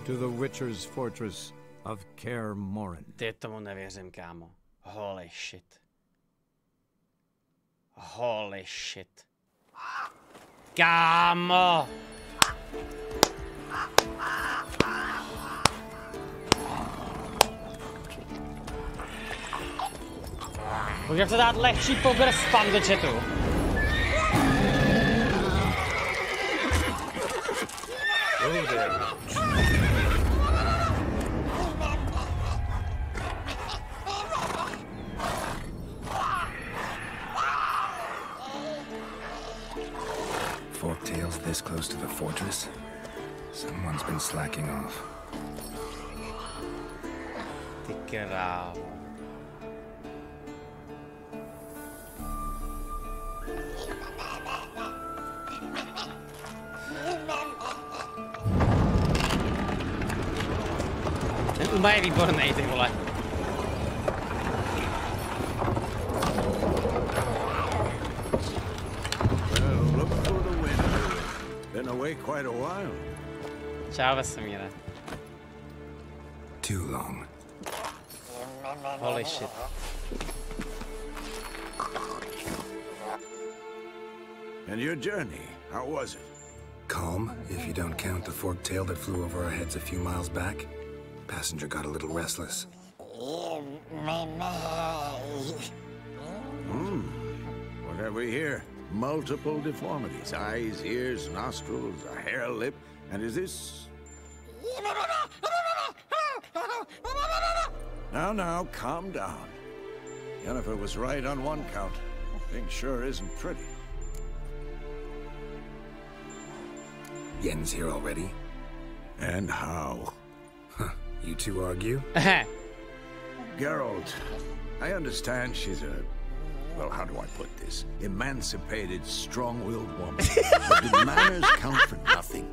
to the Witcher's fortress of Kaer Morhen. Ty tomu nevěřím, kámo. Holy shit. Holy shit. Kámo! Můžeme se dát lehčí power spam do chatu. Forktails this close to the fortress? Someone's been slacking off. Ty krávo. Uma je výborný, ty vole. Čau, vesmíre. Too long. Holy shit. And your journey, how was it? Calm, if you don't count the forked tail that flew over our heads a few miles back. Passenger got a little restless. What have we here? Multiple deformities. Eyes, ears, nostrils, a hair lip. And is this... Now, calm down. Jennifer was right on one count. Thing sure isn't pretty. Yen's here already? And how? Huh. You two argue? Geralt, I understand she's a... Well, how do I put this? Emancipated, strong-willed woman. But do manners count for nothing?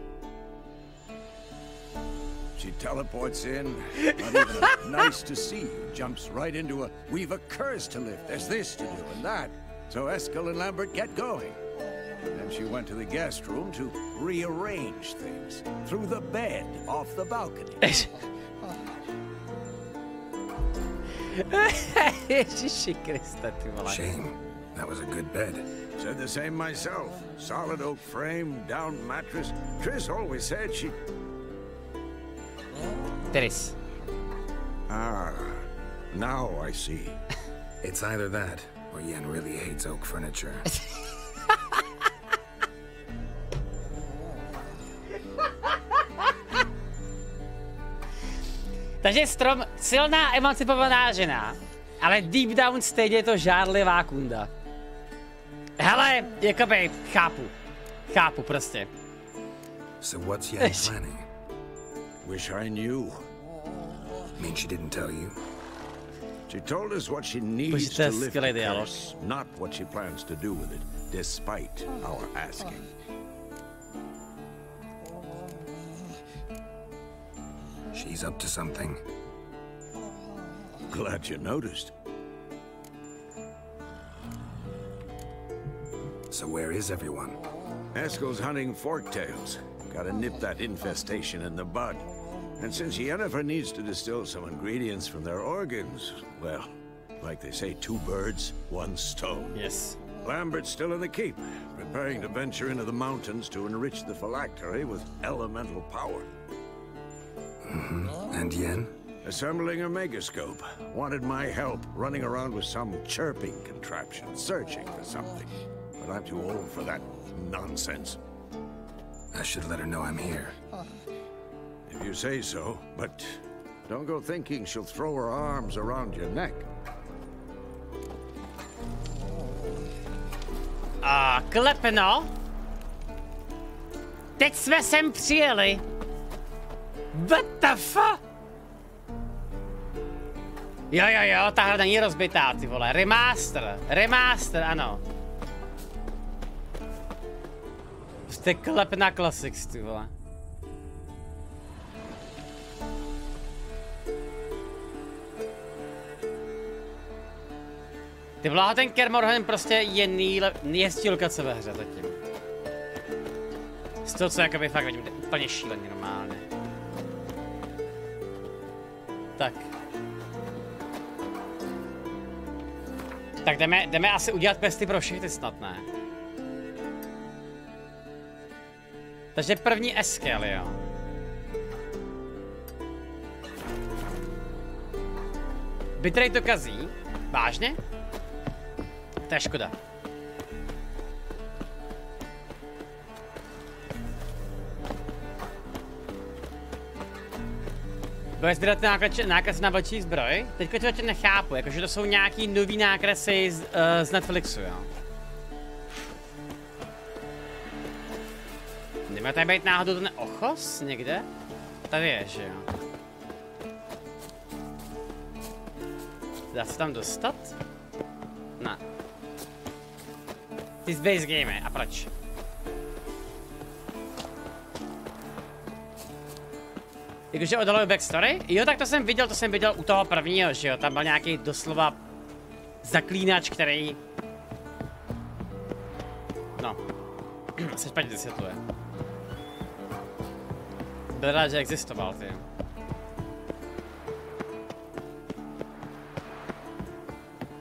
She teleports in, not even a nice to see you, jumps right into a, we've a curse to lift, there's this to do and that. So Eskel and Lambert get going. Then she went to the guest room to rearrange things. Through the bed, off the balcony. Shame. That was a good bed. Said the same myself. Solid oak frame, down mattress. Triss always said she... Triss. Ah, now I see. It's either that, or Yen really hates oak furniture. Takže strom, silná emancipovaná žena, ale deep down stejně je to žárlivá kunda. Hele, jakoby, chápu prostě. So what's Yen planning? Wish I knew. Mean she didn't tell you? She told us what she needs to lift the curse, not what she plans to do with it, despite our asking. She's up to something. Glad you noticed. So where is everyone? Eskel's hunting forktails. Gotta nip that infestation in the bud. And since Yennefer needs to distill some ingredients from their organs, well, like they say, 2 birds, 1 stone. Yes. Lambert's still in the keep, preparing to venture into the mountains to enrich the phylactery with elemental power. And Yen? Assembling a megascope. Wanted my help running around with some chirping contraption, searching for something. But I'm too old for that nonsense. I should let her know I'm here. If you say so, but don't go thinking she'll throw her arms around your neck. Klepno. Teď jsme sem přijeli. What the fuck? Jo, tahle není rozbitá, ty vole. Remaster, ano. Prostě klepna Classics, ty vole. Ty vole, ten Kermorhen prostě je nejhezčí lokace ve hře zatím. Z toho, co jakoby fakt vidím, úplně šíleně normálně. Tak. Tak jdeme asi udělat questy pro všechny snad, ne? Takže první Eskel, jo. Bitrate to kazí? Vážně? To je škoda. Bude sbírat nákresy na vlčí zbroj? Teďka to ještě nechápu, jakože to jsou nějaký nový nákresy z Netflixu, jo. Nemá tady být náhodou ten ochos někde? Tady je, že jo. Dá se tam dostat? Ne. Ty base game, a proč? Jakože odhaluji backstory? Jo, tak to jsem viděl u toho prvního, že jo, tam byl nějaký doslova zaklínač, který... No, se špatně vysvětluje. Byl rád, že existoval, ty.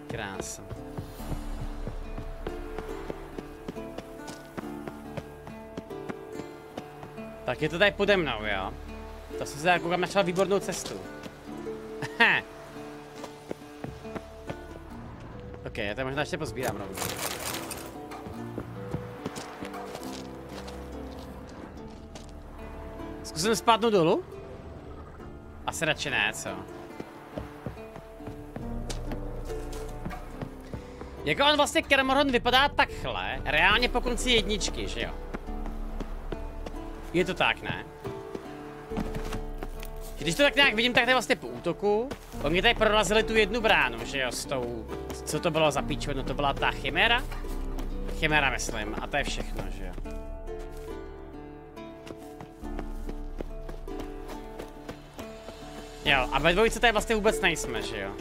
Krása. Tak je to tady pode mnou, jo? To jsem se koukám našel výbornou cestu. Ok, já to možná ještě pozbírám rovnou. Zkusím spadnout dolů? Asi radši ne, co? Jako on vlastně Kermorhon vypadá takhle, reálně po konci jedničky, že jo? Je to tak, ne? Když to tak nějak vidím, tak to je vlastně po útoku. Oni tady prorazili tu jednu bránu, že jo, s tou... Co to bylo za píču? No to byla ta chiméra? Chiméra, myslím, a to je všechno, že jo? Jo, a ve dvojice tady vlastně vůbec nejsme, že jo?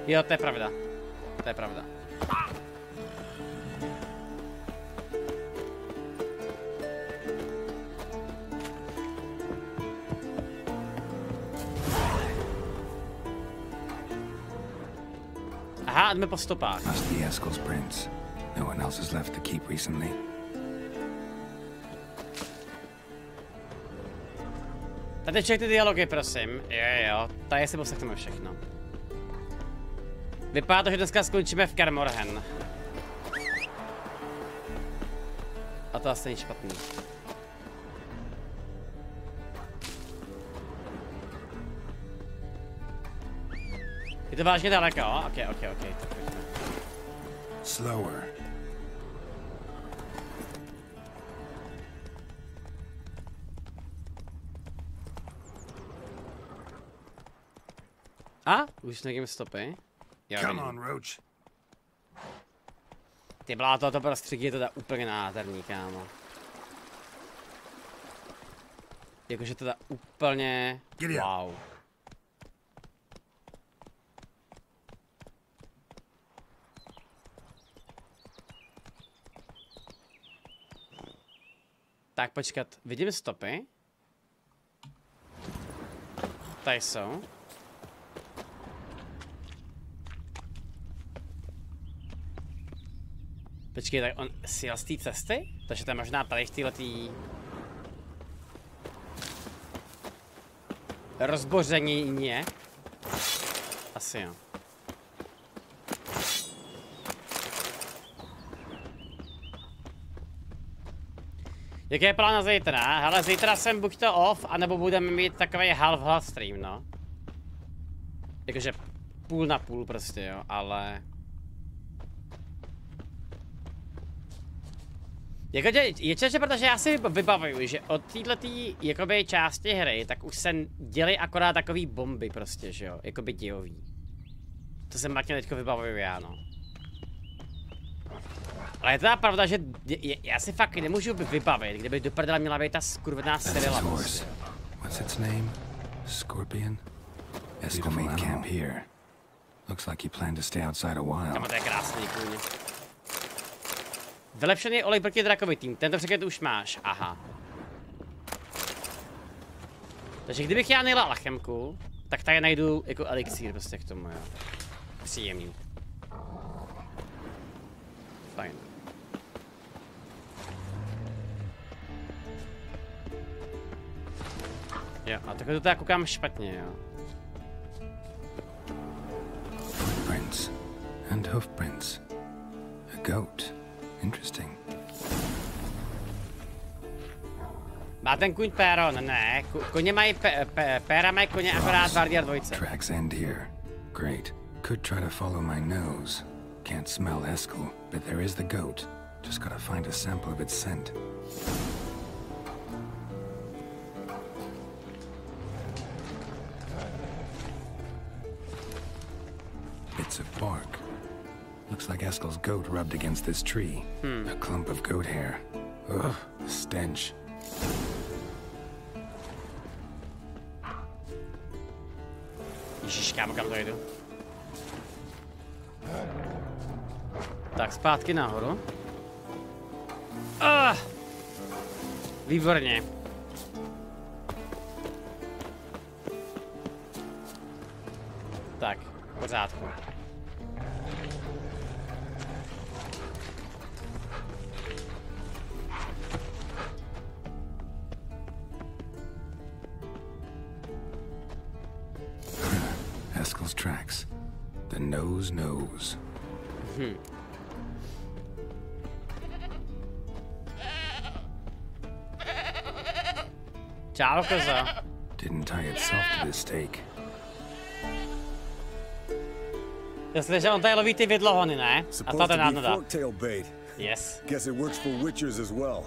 Jo, to je pravda. To je pravda. Aha, jdeme po stopách. Must be Eskel's prince. No one else has left the keep recently. Tady všechny ty dialogy, prosím. Jo. Tady si poslechneme všechno. Vypadá to, že dneska skončíme v Kermorhen. A to asi není špatný. Je to vážně daleko, jo? Ok, tak pojďme. Slower. A? Už nevím stopy. Jo, Come on, Roach. Ty bláto, to prostředí je teda úplně nádherný, kámo. Jakože teda úplně... Wow. Tak počkat, vidím stopy. Tady jsou. Počkej, tak on sjel z té cesty? Takže to je možná tady v této rozbořenině. Asi jo. Jaký je plán na zítra? Hele, zítra jsem buď to off, anebo budeme mít takový half stream, no. Jakože půl na půl prostě, jo, ale... Jakože je často, protože já si vybavuju, že od této jakoby části hry, tak už se dělají akorát takový bomby prostě, že jo, jakoby dějový. To jsem matně teďko vybavuju já, no. Ale je teda pravda, že já si fakt nemůžu vybavit, kdyby do prdele měla být ta skurvená Cyrilla. What's its name? Scorpion? Eskel made camp here. Looks like he planned to stay outside a while. Tam to je krásný kůň. Vylepšený olej proti drakovitým. Tento překlad už máš. Aha. Takže kdybych já nejela lachemku, tak tady najdu jako elixír prostě k tomu, jo. Příjemný. Fajn. Jo, a takhle to teda koukám špatně, jo. Footprints and hoofprints. A goat. Interesting. Má ten kuň péro? Ne, koně mají péra mají koně akorát Vardiar dvojce. Tracks end here. Great. Could try to follow my nose. Can't smell Eskel, but there is the goat. Just gotta find a sample of its scent. Bits of bark. Looks like Eskel's goat rubbed against this tree. A clump of goat hair. Ugh, stench. Kámo, kam to jdu? Tak, zpátky nahoru. Výborně. Tak, v pořádku. Haskell's tracks. The nose knows. Čau, koza. Didn't tie itself to this stake. Jestli, že on tady loví ty vidlohony, ne? A to ten náhoda. Yes. Guess it works for witchers as well.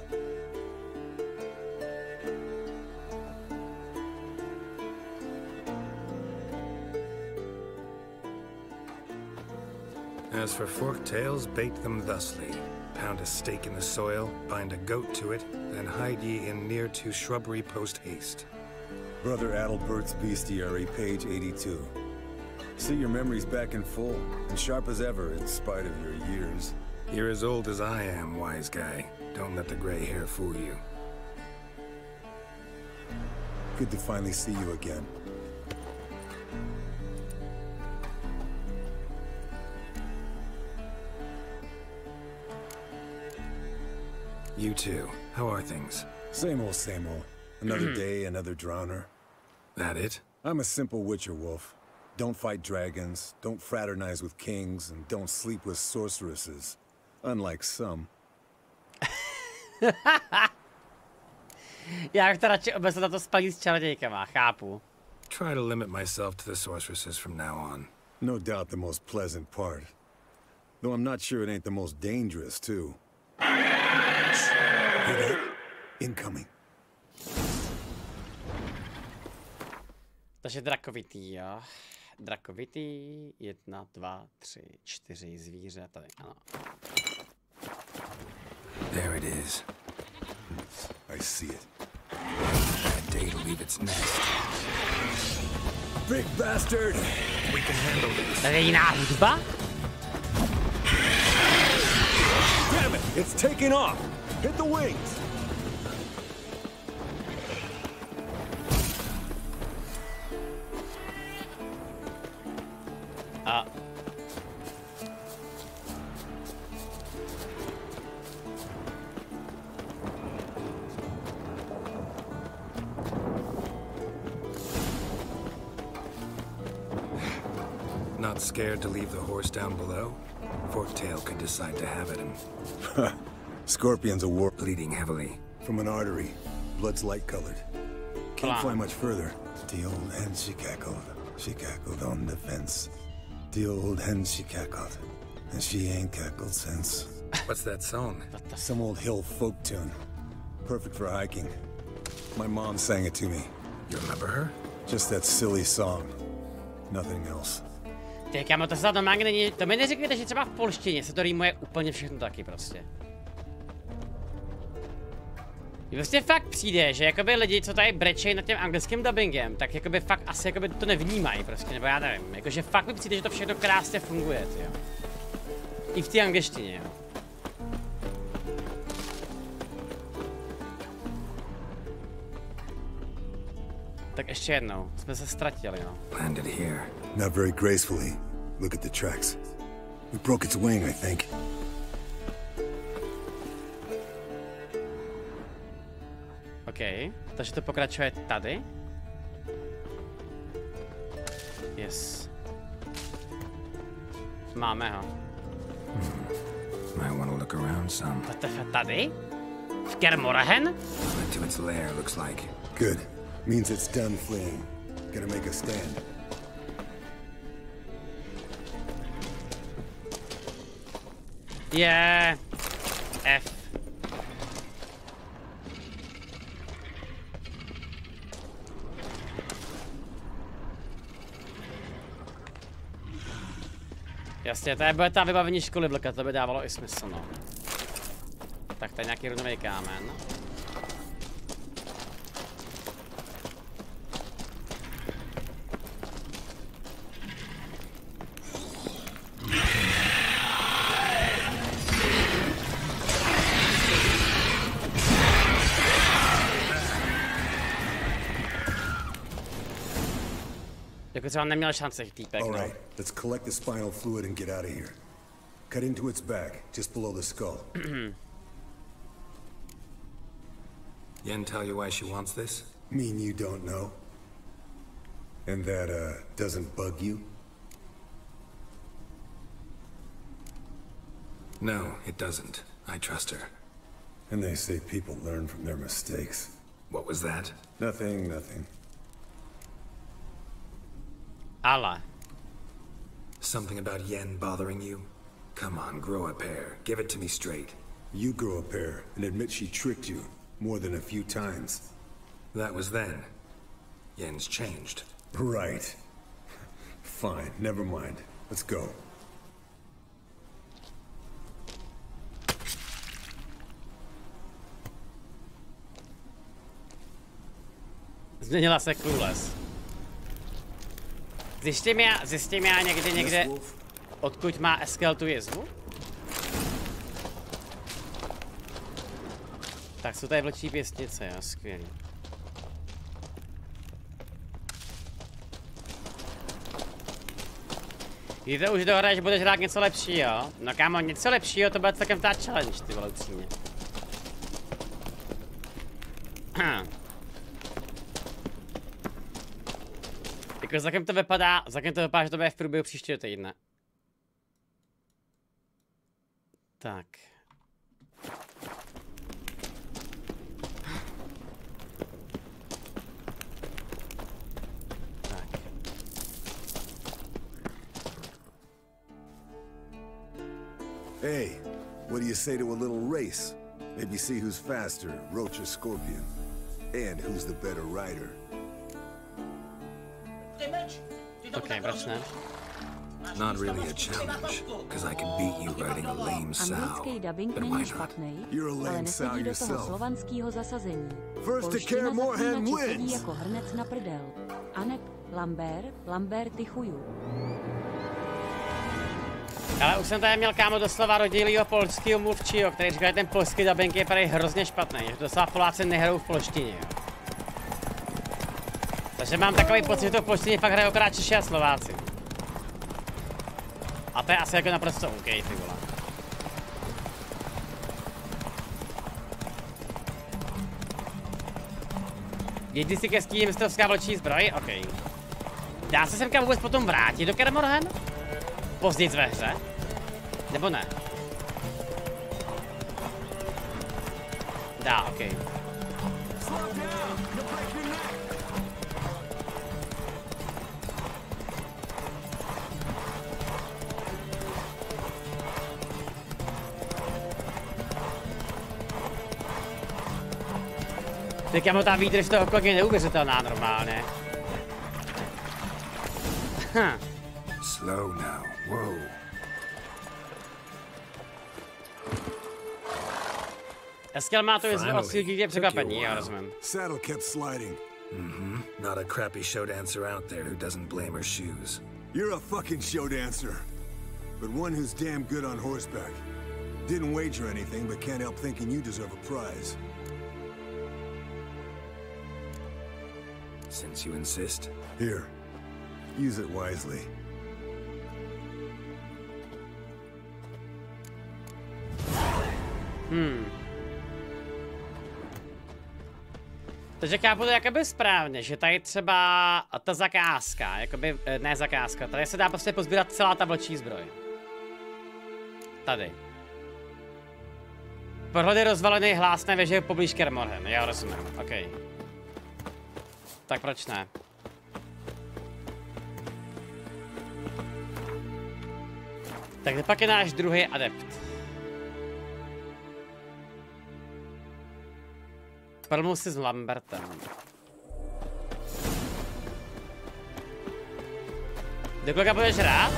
As for forked tails, bait them thusly. Pound a stake in the soil, bind a goat to it, then hide ye in near to shrubbery post haste. Brother Adalbert's Bestiary, page 82. See your memories back in full, and sharp as ever in spite of your years. You're as old as I am, wise guy. Don't let the gray hair fool you. Good to finally see you again. You too. How are things? Same old, same old. Another day, another drowner. That it? I'm a simple witcher wolf. Don't fight dragons, don't fraternize with kings, and don't sleep with sorceresses. Unlike some. Já bych to radši obecně na to spalí s čarodějkama, chápu. Try to limit myself to the sorceresses from now on. No doubt the most pleasant part. Though I'm not sure it ain't the most dangerous, too. Hear that? Incoming. Takže drakovitý, jo. Drakovitý, 1, 2, 3, 4 zvíře, tady, ano. There it is. I see it. Bad day to leave its nest. Big bastard! We can handle this. Tady je jiná hudba? Damn it! It's taking off! Hit the wings! Not scared to leave the horse down below? Forktail could decide to have at him. Scorpion's a war bleeding heavily. From an artery. Blood's light-colored. Can't fly much further. The old hen she cackled on the fence. The old hen she cackled, and she ain't cackled since. What's that song? Some old hill folk tune. Perfect for hiking. My mom sang it to me. You remember her? Just that silly song. Nothing else. Ty kámo, to se tam normálně není, to mi neřekněte, že třeba v polštině se to rýmuje úplně všechno taky prostě. Mně prostě fakt přijde, že jakoby lidi, co tady brečejí nad tím anglickým dubbingem, tak jakoby fakt asi jakoby to nevnímají prostě, nebo já nevím, jakože fakt mi přijde, že to všechno krásně funguje, tyjo. I v té angličtině, jo. Tak ještě jednou, jsme se ztratili, no. Landed here. Not very gracefully. Look at the tracks. We broke its wing, I think. OK, takže to pokračuje tady. Yes. Máme ho. Might want to look around some. Tady? V Kermorahen? To its lair, looks like. Good. Means it's done fleeing. Gonna make a stand. Yeah. F. Jasně, to bude ta vybavení školy vlka, to by dávalo i smysl, no. Tak tady nějaký runový kámen. Dokud třeba neměl šanci týpek, no. Alright, let's collect the spinal fluid and get out of here. Cut into its back, just below the skull. Yen tell you why she wants this? Mean you don't know? And that, doesn't bug you? No, it doesn't. I trust her. And they say people learn from their mistakes. What was that? Nothing, nothing. Allah. Something about Yen bothering you? Come on, grow a pair. Give it to me straight. You grow a pair and admit she tricked you more than a few times. That was then. Yen's changed. Right. Fine, never mind. Let's go. Změnila se klules. Zjistím já někde, odkud má Eskel tu jizvu? Tak jsou tady vlčí pěstnice, jo, skvělý. Víte už do hry, že budeš hrát něco lepšího? No kámo, něco lepšího, to bude celkem ta challenge, ty vole, upřímně. Jako zatím to vypadá, že to bude v průběhu příštího týdne. Tak. Hey, what do you say to a little race? Maybe see who's faster, Roach or Scorpion. And who's the better rider. Okay, proč ne? Not really a challenge, because I could beat you riding a lame sow. Anglický dubbing není špatný, ale nesedí do toho slovanského zasazení. Polština Zaklínači sedí jako hrnec na prdel. Aneb, Lambert, ty chuju. Ale už jsem tady měl kámo doslova rodilýho polského mluvčího, který říkal, že ten polský dubbing je tady hrozně špatný, že doslova Poláci nehrajou v polštině. Takže mám takový pocit, že to v polštině fakt hrají akorát Češi a Slováci. A to je asi jako naprosto OK, ty vole. Jedni si ke skýním mistrovská vlčí zbroj? OK. Dá se semka vůbec potom vrátit do Kermorhen? Později ve hře? Nebo ne? Dá, OK. Teď kámo, ta výdrž toho kolik je neuvěřitelná normálně. Slow now, whoa. Eskel má to jezvo od sílky překvapení, já rozumím. Saddle kept sliding. Not a crappy show dancer out there who doesn't blame her shoes. You're a fucking show dancer. But one who's damn good on horseback. Didn't wager anything, but can't help thinking you deserve a prize. Since you insist. Here, use it wisely. Takže chápu to jakoby správně, že tady třeba ta zakázka, jakoby, ne zakázka, tady se dá prostě pozbírat celá ta vlčí zbroj. Tady. Pohledy rozvalený hlásné věže poblíž Kermorhen, já rozumím, OK. Tak proč ne? Tak kde pak je náš druhý adept? Promluv si s Lambertem. Do kolika budeš rád?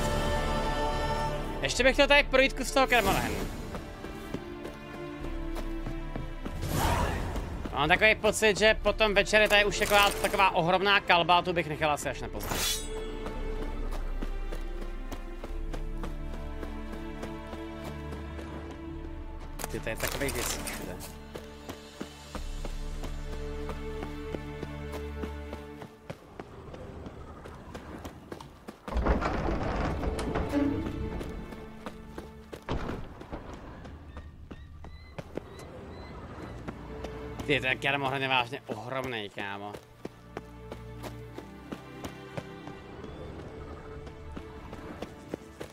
Ještě bych chtěl tady projít kus toho Kermorhenu. Mám takový pocit, že potom večer je tady už taková ohromná kalba, tu bych nechal asi až na později. Ty, to je takový věcí všude. Ty, to je kámo vážně ohromnej, kámo.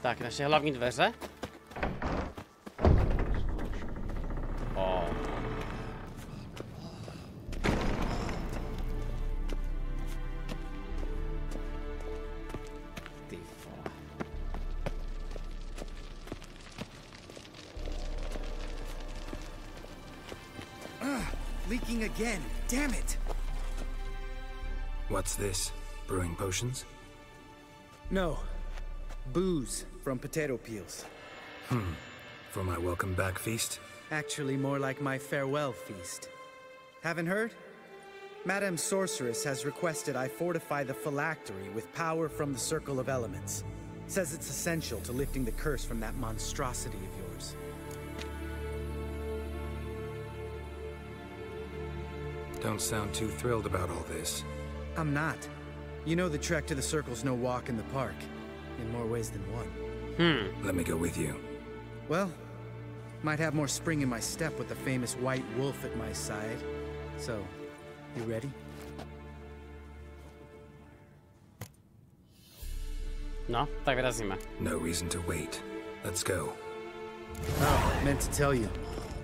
Tak, naše hlavní dveře. O. Ty vole. Leaking again. Damn it. What's this? Brewing potions? No. Booze from potato peels. For my welcome back feast? Actually, more like my farewell feast. Haven't heard? Madame Sorceress has requested I fortify the phylactery with power from the Circle of Elements. Says it's essential to lifting the curse from that monstrosity of yours. Don't sound too thrilled about all this. I'm not. You know the trek to the Circle's no walk in the park. In more ways than one. Let me go with you. Well, might have more spring in my step with the famous white wolf at my side. So, you ready? No, tak vyrazíme. No reason to wait. Let's go. Oh, meant to tell you.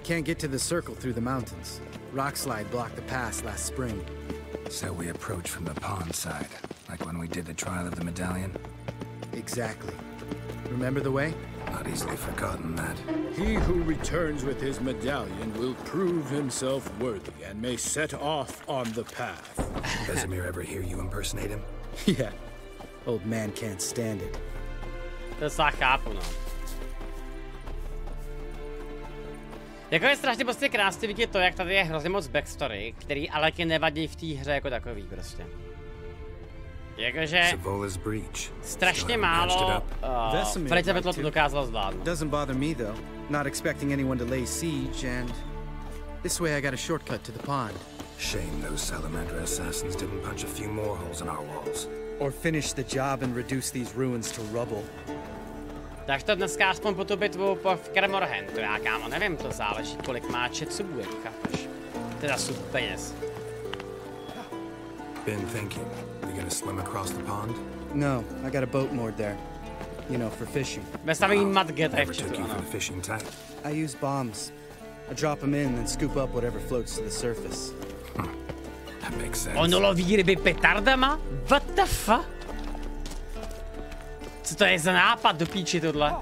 Can't get to the Circle through the mountains. Rockslide blocked the pass last spring. So we approach from the pond side, like when we did the trial of the medallion? Exactly. Remember the way? Not easily forgotten that. He who returns with his medallion will prove himself worthy and may set off on the path. Does Amir ever hear you impersonate him? Yeah. Old man can't stand it. To se chápu, no. Jako je strašně prostě krásně vidět to, jak tady je hrozně moc backstory, který ale tě nevadí v té hře jako takový prostě. Jakože strašně málo Fredce by to dokázalo zvládnout. Doesn't bother me though. Not expecting anyone to lay siege and this way I got a shortcut to the pond. Shame those salamander assassins didn't punch a few more holes in our walls. Or finish the job and reduce these ruins to rubble. Tak to dneska aspoň po tu bitvu po Kermorhen, to já kámo nevím, to záleží kolik má čecubů, jako chápeš. Teda sub peněz. Been thinking, we gonna swim across the pond? No, I got a boat moored there. You know, for fishing. Never took you for the fishing type. I use bombs. I drop them in and scoop up whatever floats to the surface. That makes sense. Ono loví ryby petardama? What the fuck? Co to je za nápad do píči tohle?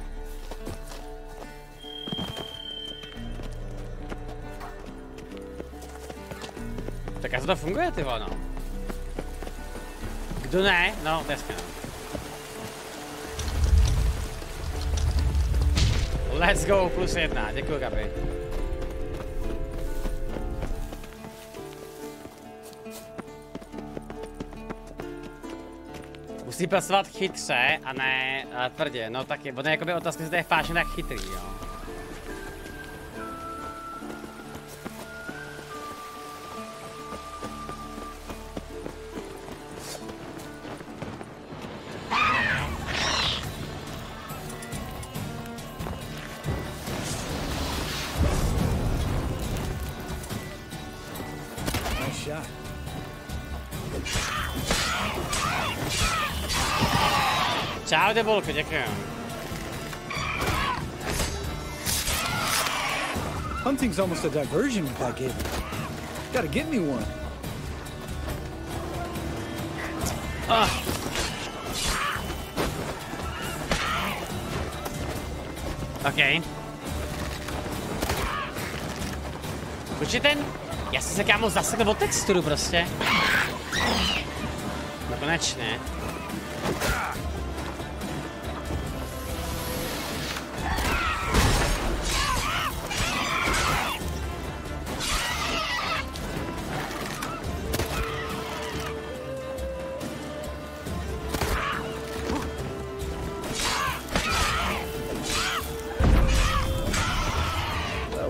Tak jak to funguje, ty vole, no? Kdo ne? No, dneska no. Let's go, +1, děkuji, Gabi. Musí pracovat chytře a ne tvrdě, no taky, ono je jakoby otázka, jestli to je fážně tak chytrý, jo. Čau, Debolko, děkuji. Hunting's almost a diversion with that game. Gotta get me one. OK. Počkej ten, já jsem se kámo zasekl od texturu prostě. No konečně.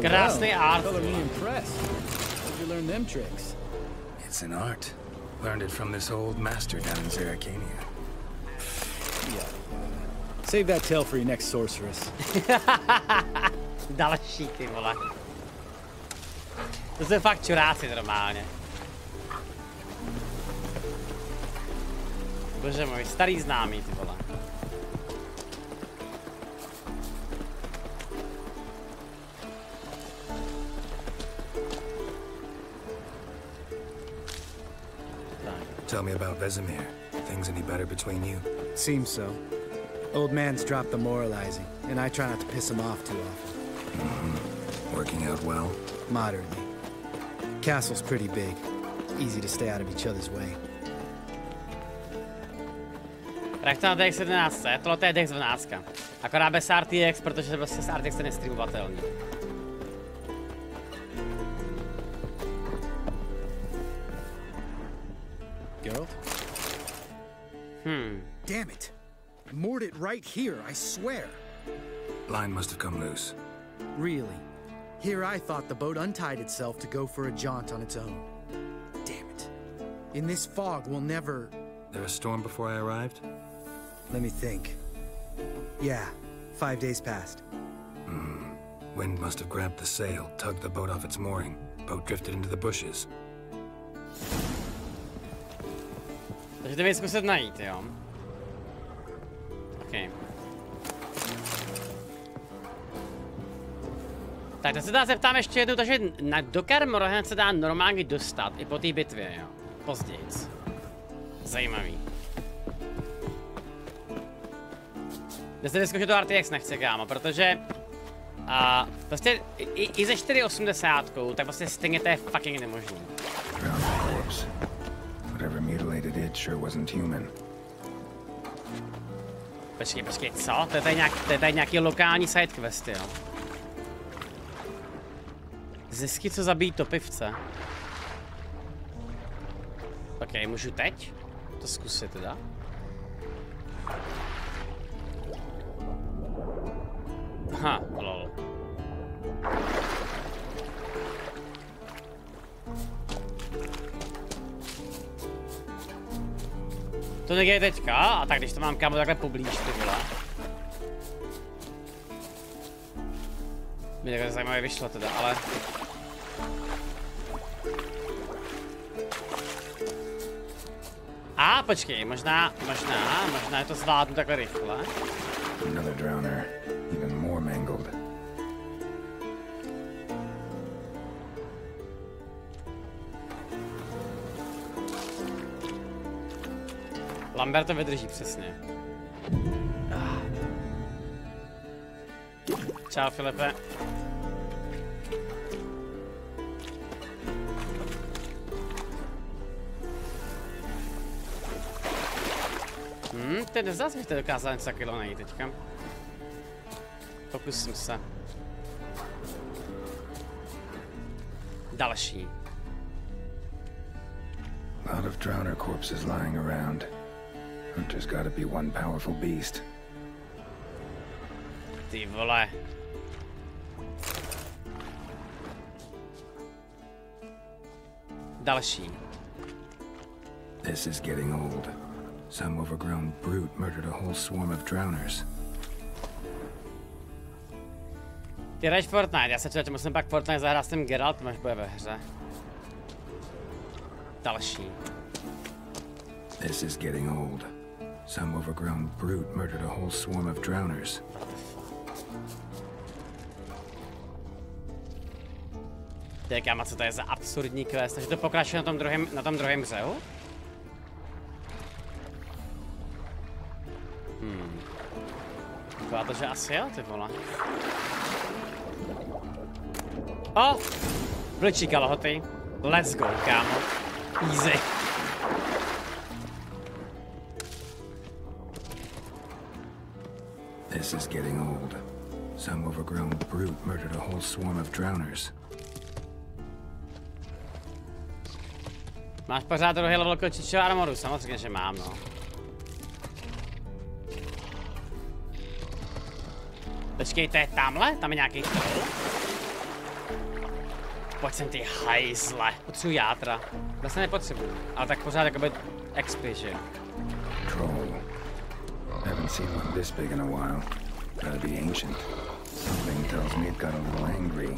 Krásný art. It's an art. Learned it from this old master down in Zeracania. Yeah. Save that tale for your next sorceress. Další, ty vole. To jsou fakt čuráci normálně. Bože můj, starý známý, ty vole. Tell me about Vesemir. Things any better between you? Seems so. Old man's dropped the moralizing, and I try not to piss him off too often. Mm-hmm. Working out well? Moderately. Castle's pretty big. Easy to stay out of each other's way. Tak to na DX 11, tohle je DX 12. Akorát bez RTX, protože prostě s RTX je nestreamovatelný. Geralt? Damn it. Moored it right here, I swear. Line must have come loose. Really? Here I thought the boat untied itself to go for a jaunt on its own. Damn it. In this fog, we'll never... There a storm before I arrived? Let me think. Yeah, 5 days passed. Wind must have grabbed the sail, tugged the boat off its mooring. Boat drifted into the bushes. Takže jdeme zkusit najít, jo? OK. Tak teď se dá zeptám ještě jednou, takže do Kermorhen se dá normálně dostat i po té bitvě, jo? Pozdějc. Zajímavý. Dnes se vyzkoušet do RTX nechce, kámo, protože prostě i ze 480, tak prostě stejně to je fucking nemožný. Whatever mutilated it sure wasn't human. Počkej, co? To je tady nějaký lokální sidequest, jo? Zisky, co zabíjí topivce. OK, můžu teď to zkusit teda? Aha, lol. To neděje teďka, a tak když to mám kámo takhle poblíž, ty vole. Mi takhle zajímavě vyšlo teda, ale... A počkej, možná je to zvládnu takhle rychle. Another drowner, even more mangled. Lambert to vydrží přesně. Čau, Filipe. Ty nezdá se, že jste dokázal něco takového najít teďka. Pokusím se. Další. Lot of drowner corpses lying around. Hunter's gotta be one powerful beast. Ty vole. Další. This is getting old. Some overgrown brute murdered a whole swarm of drowners. Ty hraješ Fortnite, já se člověče musím pak Fortnite zahrát s tím Geraltem, až bude ve hře. Další. This is getting old. Some overgrown brute murdered a whole swarm of drowners. Ty kámo, co to je za absurdní quest, takže to pokračuje na tom druhém břehu? Vypadá to, že asi jo, ty vole. O! Vlčí kalhoty. Let's go, kámo. Easy. This is getting old. Some overgrown brute murdered a whole swarm of drowners. Máš pořád druhý level kočičího armoru, samozřejmě, že mám, no. Počkej, to je tamhle? Tam je nějaký troll? Pojď sem ty hajzle. Potřebuji játra. Vlastně nepotřebuji, ale tak pořád jakoby XP, že jo. Troll. Haven't seen one this big in a while. Gotta be ancient. Something tells me it got a little angry.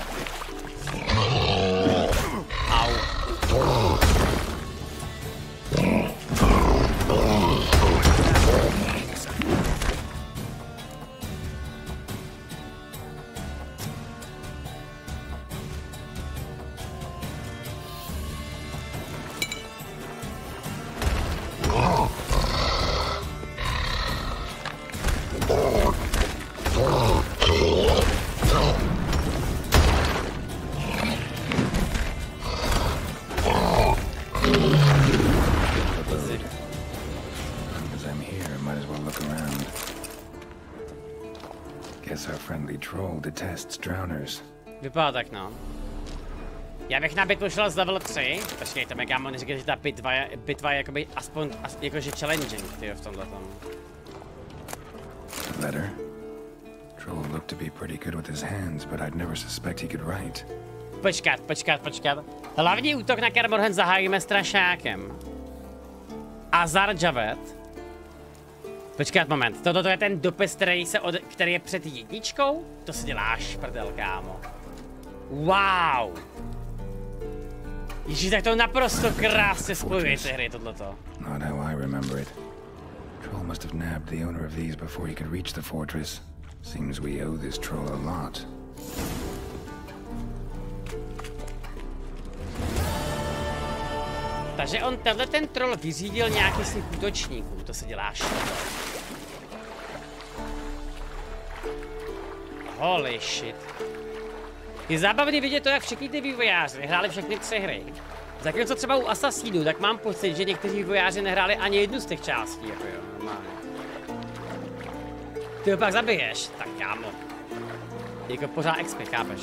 Guess our friendly troll detests drowners. Vypadá tak, no. Já bych na bitvu šel z level 3. Počkejte mi, kámo, neříkej, že ta bitva je jakoby aspoň jakože challenging, tyjo, v tomhletom. Letter? Troll looked to be pretty good with his hands, but I'd never suspect he could write. Počkat. Hlavní útok na Kaer Morhen zahájíme strašákem. Azarjavet. Počkat moment, toto je ten dopis, který je před jedničkou? To si děláš, prdel, kámo. Wow! Ježíš, tak to naprosto krásně spojuje ty hry, tohleto. Not how I remember it. Troll must have nabbed the owner of these before he could reach the fortress. Seems we owe this troll a lot. Takže on ten troll vyřídil nějaký z těch útočníků, to se děláš. Holy shit. Je zábavný vidět to, jak všichni ty vývojáři hráli všechny 3 hry. Zatímco třeba u Assassinů, tak mám pocit, že někteří vývojáři nehráli ani jednu z těch částí, jako jo, normálně. Ty ho pak zabiješ, tak kámo. Jako pořád XP, chápeš?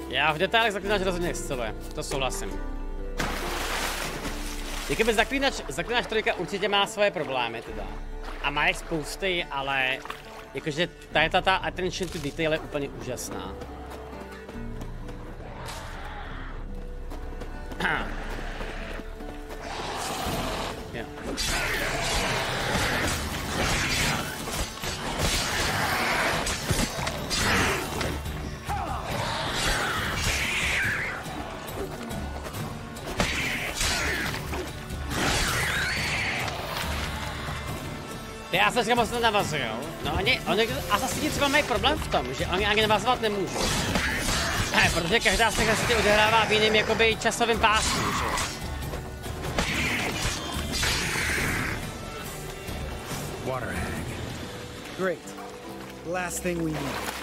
Já v detailech Zaklínač rozhodně exceluje, to souhlasím. Jakoby Zaklínač 3 určitě má svoje problémy teda. A má jich spousty, ale jakože ta attention to detail je úplně úžasná. Jo. Ty asasini moc nenavazujou. No oni asasini třeba mají problém v tom, že oni ani navazovat nemůžou. Protože každá z těch se odehrává v jiném jakoby časovém pásmu, že? Water hag. Great. Last thing we need.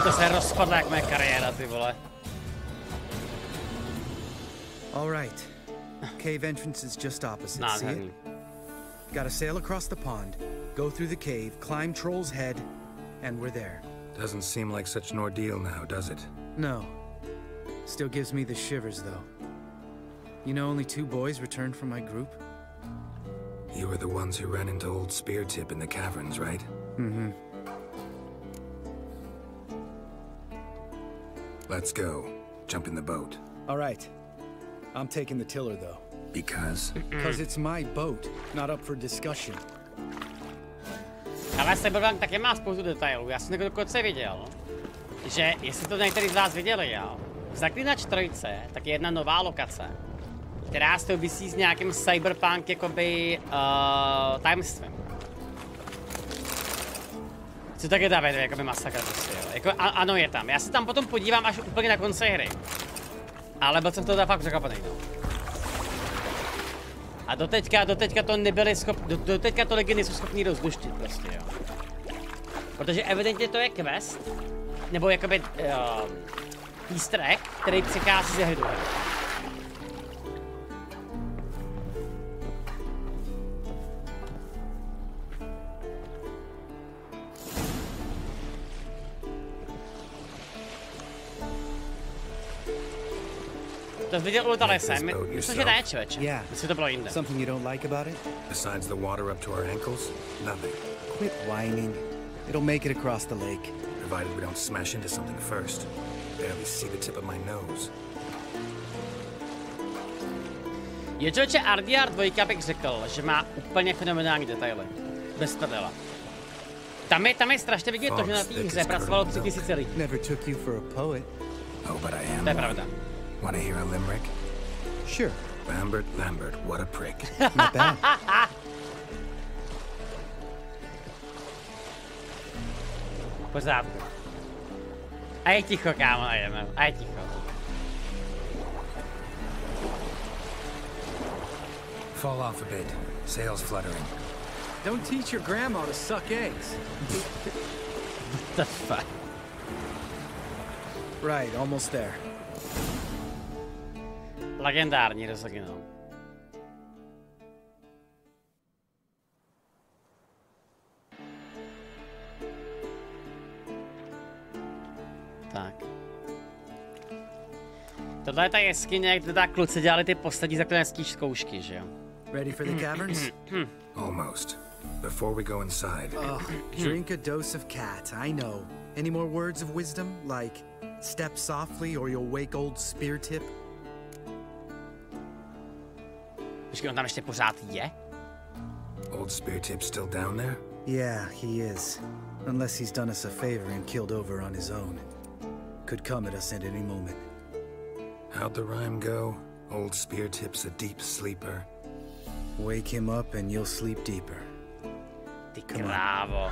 To se rozpadla jak moje kariéra, ty vole. All right. Cave entrance is just opposite. See it? Gotta sail across the pond, go through the cave, climb Troll's head, and we're there. Doesn't seem like such an ordeal now, does it? No. Still gives me the shivers, though. You know, only 2 boys returned from my group. You were the ones who ran into old Spear Tip in the caverns, right? Mm-hmm. Let's go. Jump in the boat. All right. I'm taking the tiller, though. Because? Because it's my boat, not up for discussion. Ale Cyberpunk taky má spoustu detailů. Já jsem dokonce viděl, že jestli to některý z vás viděli, jo. V Zaklínač 3 tak je jedna nová lokace, která souvisí s nějakým Cyberpunk jakoby tajemstvím. Co tak je ta věc, jakoby masakra prostě, jo. Jako, ano, je tam. Já se tam potom podívám až úplně na konci hry. Ale byl jsem to fakt překvapený, no. A doteďka to nebyli schopni, doteďka to lidi nejsou schopní rozluštit prostě, jo. Protože evidentně to je quest, nebo jakoby easter egg, který přichází ze hry do hry. To jsi viděl ulta lesem, myslím, že ne, člověče. Myslím, to bylo jinde. Something you don't like about it? Besides the water up to our ankles, nothing. Quit whining. It'll make it across the lake. Provided we don't smash into something first. Barely see the tip of my nose. Je člověče, RDR 2 bych řekl, že má úplně fenomenální detaily. Bez prdela. Tam je strašně vidět to, že na té hře pracovalo 3000 lidí. Never took you for a poet. Oh, but I am. To je pravda. Want to hear a limerick? Sure. Lambert, what a prick. Not bad. Pořádku. A je ticho, kámo, a je ticho. Fall off a bit. Sails fluttering. Don't teach your grandma to suck eggs. What the fuck? Right, almost there. Legendární rozhodně, no. Tak. Tohle je ta jeskyně, kde ta kluci dělali ty poslední zaklínačské zkoušky, že jo? Ready for the caverns? Almost. Before we go inside. Drink a dose of cat, I know. Any more words of wisdom? Like, step softly or you'll wake old spear tip? Počkej, on tam ještě pořád je? Old spear tip still down there? Yeah, he is. Unless he's done us a favor and killed over on his own. Could come at us at any moment. How'd the rhyme go? Old spear tip's a deep sleeper. Wake him up and you'll sleep deeper. Ty krávo.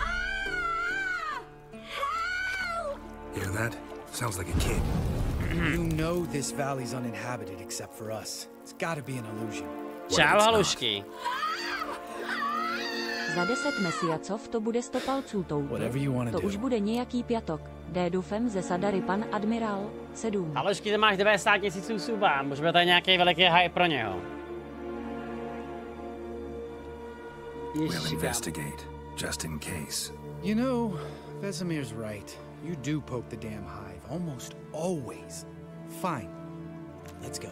Hear that? Sounds like a kid. You know this valley's uninhabited except for us. It's gotta be an illusion. Čau, halušky. Za 10 mesiacov to bude 100 palců touto. To už bude nějaký pětok. Dédufem ze Sadary pan admirál 7. Halušky, ty máš 90 000 suba. Možná to je nějaký veliký hype pro něho. We'll investigate, just in case. You know, Vesemir's right. You do poke the damn hive, almost always. Fine. Let's go.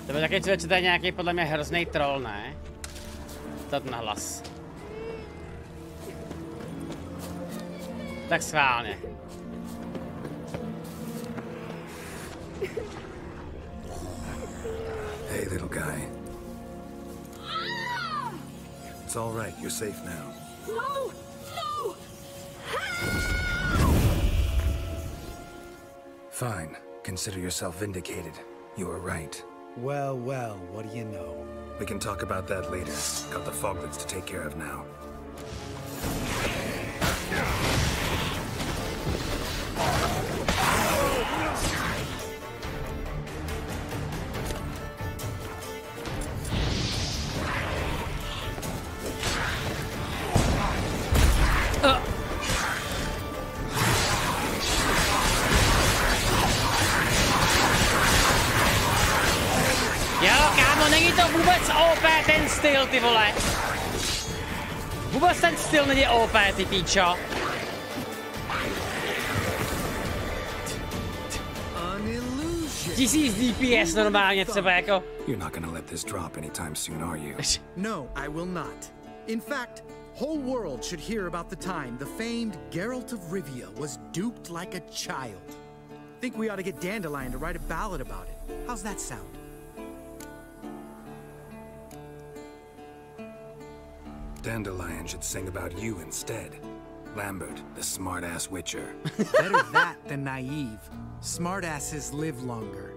To byl taky člověk, že to je nějaký podle mě hrozný troll, ne? Tot na hlas. Tak schválně. Hey, little guy. It's all right. You're safe now. No! No! Fine. Consider yourself vindicated. You were right. Well, well, what do you know? We can talk about that later. Got the foglets to take care of now. Není to vůbec OP ten styl, ty vole. Vůbec ten styl není OP, ty píčo. Tisíc DPS normálně třeba jako. You're not gonna let this drop anytime soon, are you? No, I will not. In fact, whole world should hear about the time the famed Geralt of Rivia was duped like a child. Think we ought to get Dandelion to write a ballad about it. How's that sound? Dandelion should sing about you instead. Lambert, the smart-ass witcher. Better that than naive. Smartasses live longer.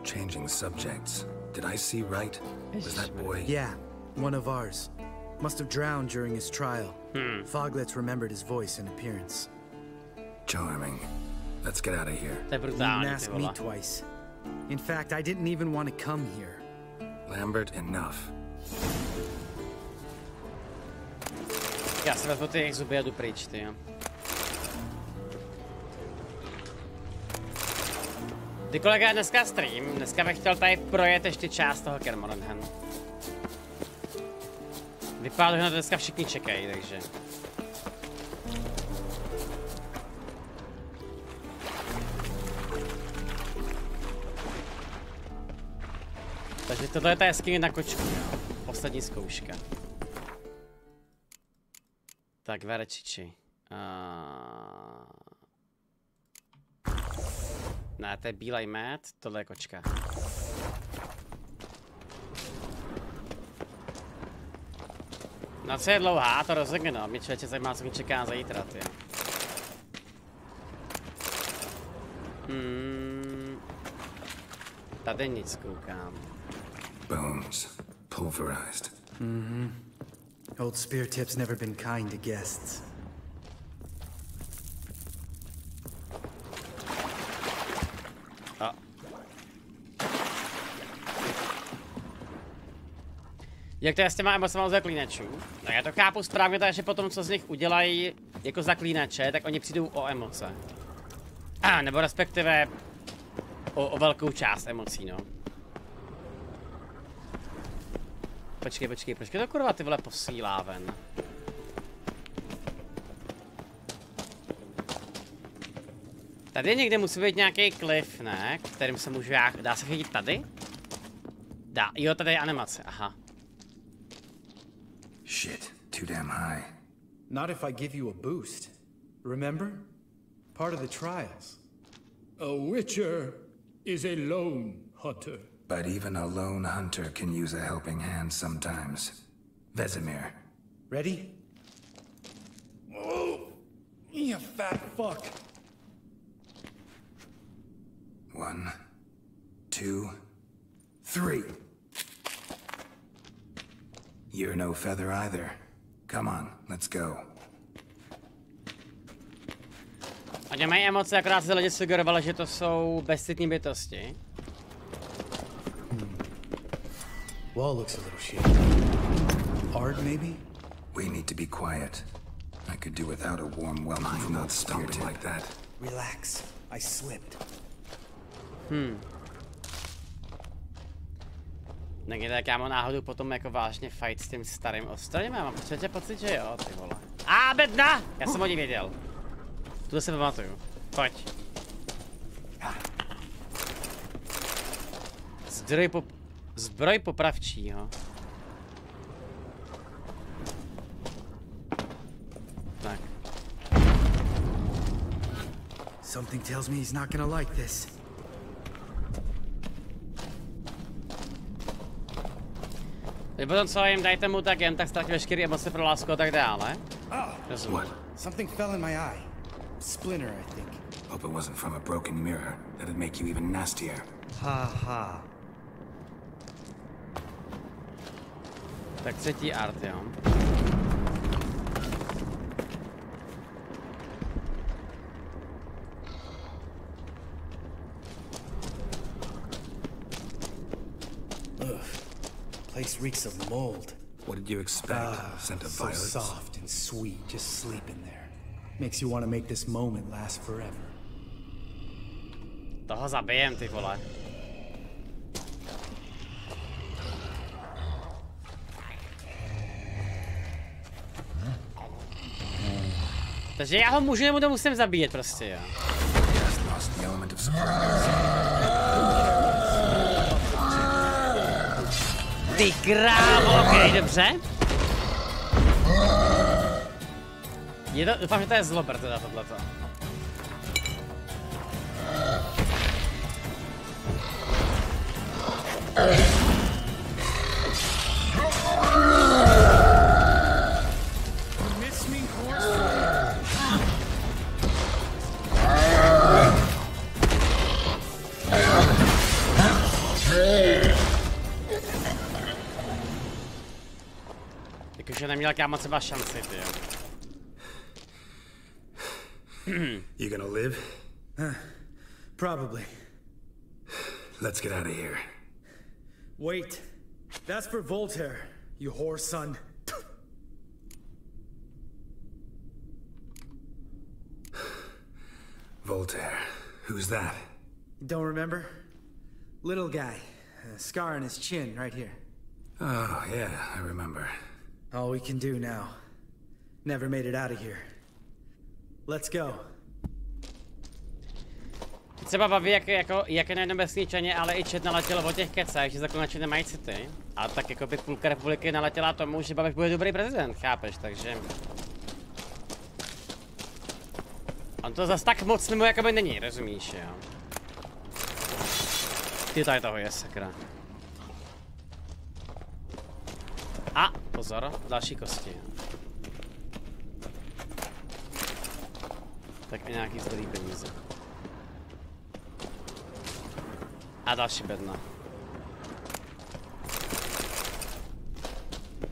Changing subjects. Did I see right? Was that boy? Yeah, one of ours. Must have drowned during his trial. Foglets remembered his voice and appearance. Charming. Let's get out of here. You didn't ask me twice. In fact, I didn't even want to come here. Lambert, enough. Já si vezmu ty zuby a jdu pryč, ty jo. Ty kolega, dneska stream, dneska bych chtěl tady projet ještě část toho Kermorenhenu. Vypadá, že na to dneska všichni čekají, takže. Takže tohle je ta jeskyně na kočku, jo. Poslední zkouška. Tak, verečiči. Ne, to je bílej med, tohle je kočka. No co je dlouhá, to rozhodně no. Mě člověče zajímá, co mě čeká zítra, ty. Tady nic koukám. Bones, pulverized. Old spear tip's never been kind to guests. Jak to je s těma emocema zaklínačů? No já to chápu správně, takže potom, co z nich udělají jako zaklínače, tak oni přijdou o emoce. Nebo respektive o velkou část emocí, no. Počkej, proč to kurva ty vole posílá ven? Tady někde musí být nějaký klif, ne? Kterým se můžu já... Dá se chytit tady? Dá, jo, tady je animace, aha. Shit, too damn high. Not if I give you a boost. Remember? Part of the trials. A witcher is a lone hunter. But even a lone hunter can use a helping hand sometimes. Vesemir. Ready? Oh, you fat fuck. 1, 2, 3. You're no feather either. Come on, let's go. Oni mají emoce, akorát se lidi sugerovali, že to jsou bezcitní bytosti. Wall looks a little shaky. Art, maybe? We need to be quiet. I could do without a warm welcome from that stomping like that. Relax. I slipped. Někde kámo náhodou potom jako vážně fight s tím starým ostrovem, já mám pocit, že jo, ty vole. Bedna! Já jsem o ní věděl. Tuhle se pamatuju. Pojď. Zbroj popravčího. Tak. Something tells me he's not gonna like this. Vy potom co jim dajte mu tak jen, tak ztratí veškerý emoce pro lásku a tak dále. What? Something fell in my eye. Splinter, I think. Hope it wasn't from a broken mirror. That'd make you even nastier. Ha. Tak třetí art, jo. Place reeks of mold. What did you expect? Scent of violets? So soft and sweet, just sleeping there. Makes you want to make this moment last forever. Toho zabijem, ty vole. Takže já ho můžu, nebo to musím zabíjet prostě, jo. Ty krávo, okej, dobře. Doufám, že to je zlobr teda tohleto. Jakože neměl kámo třeba šanci, ty jo. You gonna live? Probably. Let's get out of here. Wait. That's for Voltaire, you whore son. Voltaire. Who's that? Don't remember? Little guy. A scar on his chin right here. Oh, yeah, I remember. All we can do now. Never made it out of here. Let's go. Třeba baví, jak je nejenom vesničaně, ale i čet naletělo o těch kecech, že zaklínači nemají city. A tak jako by půlka republiky naletěla tomu, že Babiš bude dobrý prezident, chápeš, takže... On to zas tak moc mimo jakoby není, rozumíš, jo? Ty tady toho je, sakra. A, pozor, další kosti. Tak a nějaký zlý peníze. A další bedna.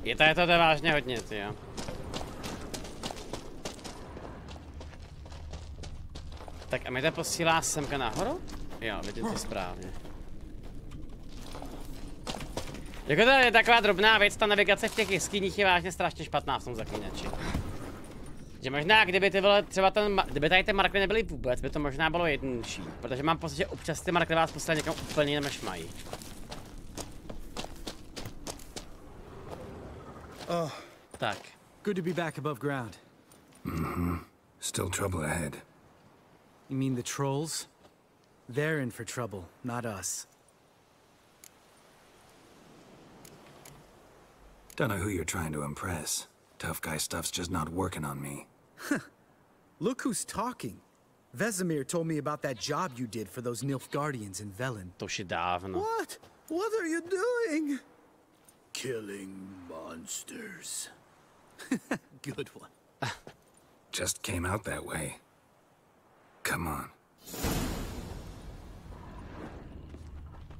Je to vážně hodně, ty jo. Tak a mi to posílá semka nahoru? Jo, vidím to správně. Jako to je taková drobná věc, ta navigace v těch jeskyních je vážně strašně špatná v tom Zaklínači. Že možná, kdyby ty vole, třeba kdyby tady ty markly nebyly vůbec, by to možná bylo jednodušší. Protože mám pocit, že občas ty markly vás poslali někam úplně jinam, než mají. Oh, tak. Good to be back above ground. Still trouble ahead. You mean the trolls? They're in for trouble, not us. Don't know who you're trying to impress. Tough guy stuff's just not working on me. Look who's talking. Vesemir told me about that job you did for those Nilfgaardians in Velen. To už je dávno. What? What are you doing? Killing monsters. Good one. Just came out that way. Come on.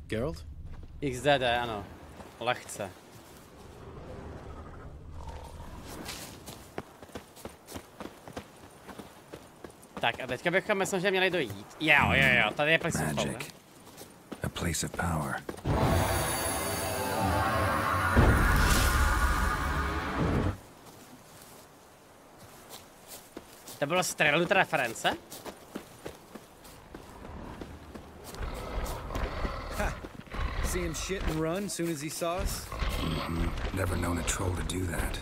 Geralt? XDD, ano. Lehce. Tak a teďka bychom myslím, že měli dojít. Jo, tady je place of power. A place of power. To bylo Streamů reference? See him shit and run soon as he saw us? Never known a troll to do that.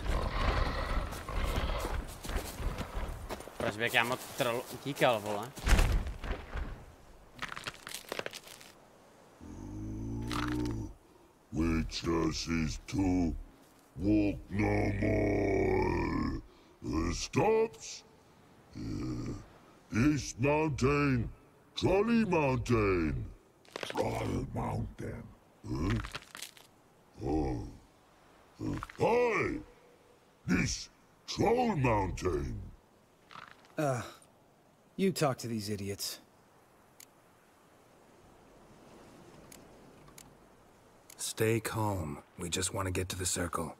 Proč bych já moc troll utíkal, vole? Witches is to walk no more. Stops. East Mountain, Trolley Mountain. Troll Mountain. Hi! This Troll Mountain. You talk to these idiots. Stay calm. We just want to get to the circle.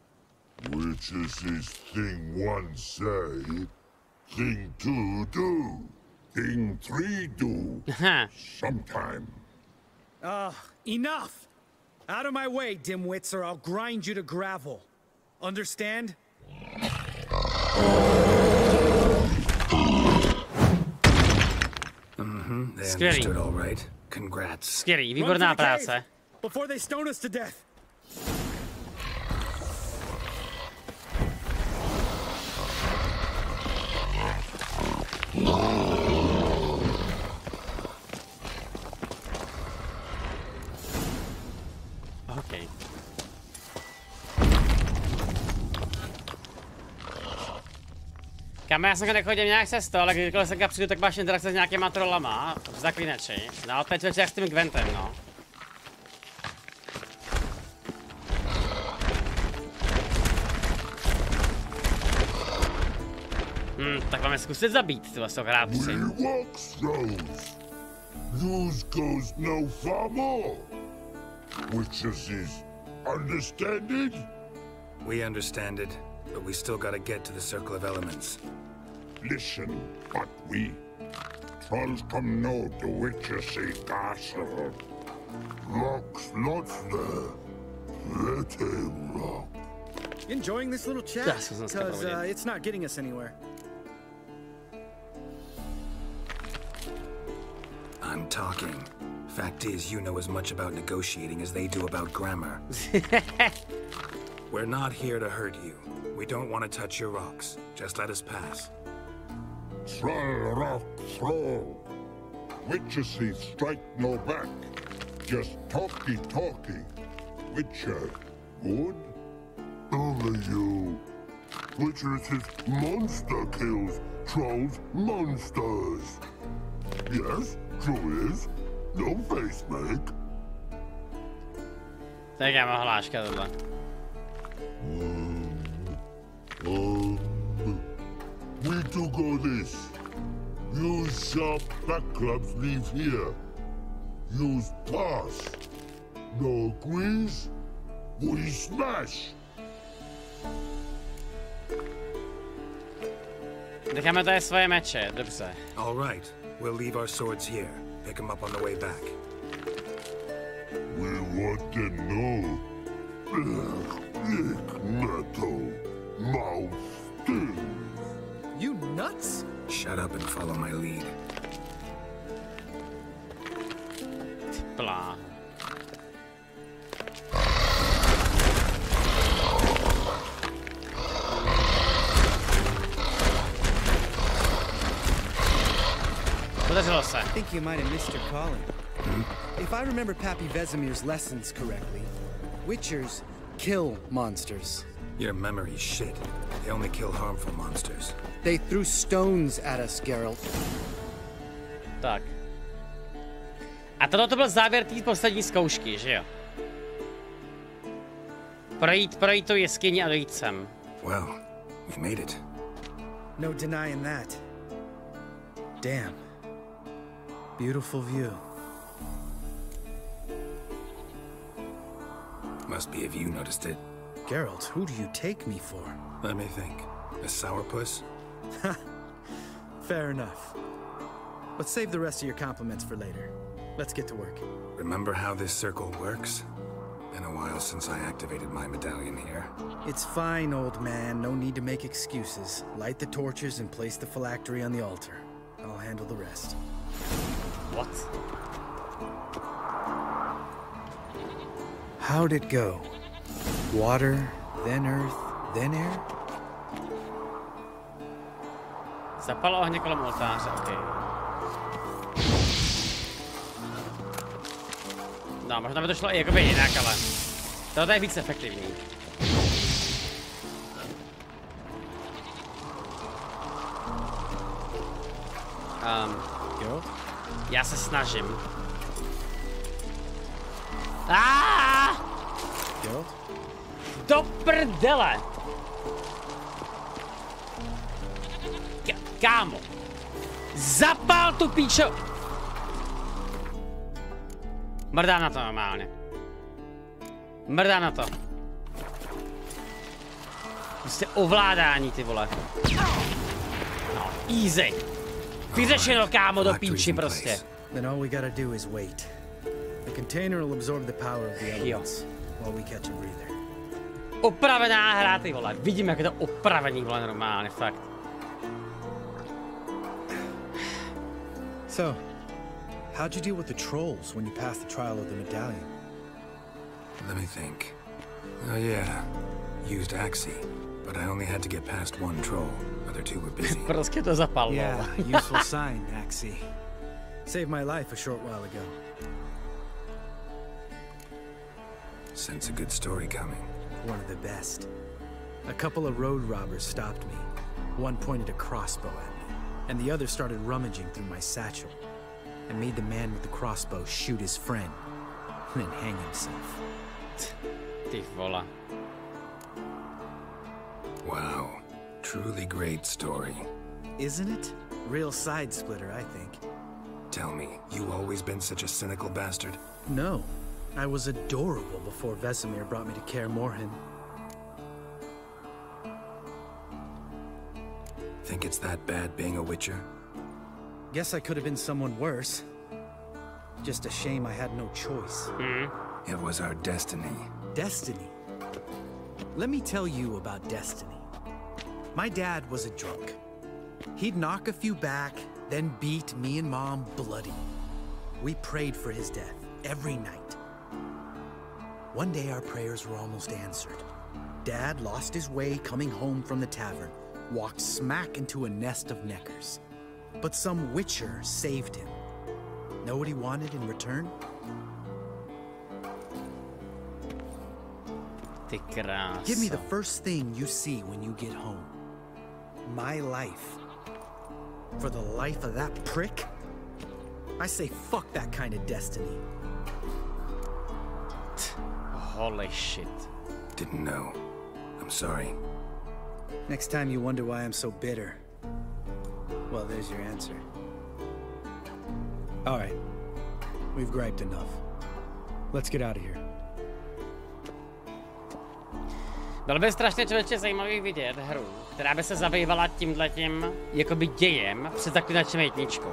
Which is this thing one say, thing two do, thing three do, sometime. Enough! Out of my way, dimwits, or I'll grind you to gravel. Understand? They understood all right. Congrats. Skvělý, výborná práce. Before they stone us to death. Okay. Kam já jsem nechodil nějak cestou, ale kdykoliv jsem přijdu, tak máš interakce s nějakýma trollama v Zaklínači. No, teď večer s tím Gwentem, no. Tak máme zkusit zabít, ty vlastně hrátci. News goes no far more. Witches is understand it? We understand it, but we still gotta get to the circle of elements. Listen, but we trolls come know the witches is castle. Rocks lots there. Let him rock. Enjoying this little chat? Because it's not getting us anywhere. I'm talking. Fact is, you know as much about negotiating as they do about grammar. We're not here to hurt you. We don't want to touch your rocks. Just let us pass. Troll, rock, troll. Witches strike no back. Just talky. Witcher, good? Only you. Witches monster kills. Trolls, monsters. Yes, true is. No face make. Tak já mám hláška tohle. We to go this. Use sharp back clubs leave here. Use pass. No agrees. We smash. Necháme tady svoje meče, dobře. All right. We'll leave our swords here. Pick them up on the way back. We want to know. Plá. Podařilo se. I think you might have missed your calling. If I remember Pappy Vesemir's lessons correctly, Witchers kill monsters. Your memory's shit. They only kill harmful monsters. They threw stones at us, Geralt. Tak. A tohle to byl závěr té poslední zkoušky, že jo? Projít tu jeskyni a dojít sem. Well, we made it. No denying that. Damn. Beautiful view. Must be if you noticed it. Geralt, who do you take me for? Let me think. A sourpuss? Fair enough. Let's save the rest of your compliments for later. Let's get to work. Remember how this circle works? Been a while since I activated my medallion here. It's fine, old man. No need to make excuses. Light the torches and place the phylactery on the altar. I'll handle the rest. What? How'd it go? Water, then earth, then air? Zapal ohně kolem oltáře, okej. No, možná by to šlo i jakoby jinak, ale tohle je víc efektivní. Jo? Já se snažím. Jo? Do prdele! Kámo! Zapal tu píčo! Mrdám na to normálně. Mrdám na to. Prostě ovládání, ty vole. No, easy. Vyřešeno, kámo, do píči prostě. Then all we gotta do is wait. The container will absorb the power of the elements while we catch a breather. Opravená hra, ty vole. Vidím, jak je to opravený, vole, normálně, fakt. So, how'd you deal with the trolls when you passed the trial of the medallion? Let me think. Oh yeah, used Axie, but I only had to get past one troll. Other two were busy. Prostě to zapal. Yeah, useful sign, Axie. Saved my life a short while ago. Sense a good story coming. One of the best. A couple of road robbers stopped me. One pointed a crossbow at me, and the other started rummaging through my satchel. I made the man with the crossbow shoot his friend, and then hang himself. Ty vole. Wow, truly great story. Isn't it? Real side splitter, I think. Tell me, you always been such a cynical bastard? No. I was adorable before Vesemir brought me to Kaer Morhen. Think it's that bad being a Witcher? Guess I could have been someone worse. Just a shame I had no choice. It was our destiny. Destiny? Let me tell you about destiny. My dad was a drunk. He'd knock a few back, then beat me and Mom bloody. We prayed for his death every night. One day our prayers were almost answered. Dad lost his way coming home from the tavern, walked smack into a nest of neckers. But some Witcher saved him. Know what he wanted in return? Ty krása. Give me the first thing you see when you get home. My life. For the life of that prick? I say fuck that kind of destiny. Holy shit. Didn't know. I'm sorry. Next time you wonder why I'm so bitter, well, there's your answer. All right. We've griped enough. Let's get out of here. Bylo by strašně člověče zajímavý vidět hru, která by se zabývala tímhletím jakoby dějem před Zaklínačem jedničkou.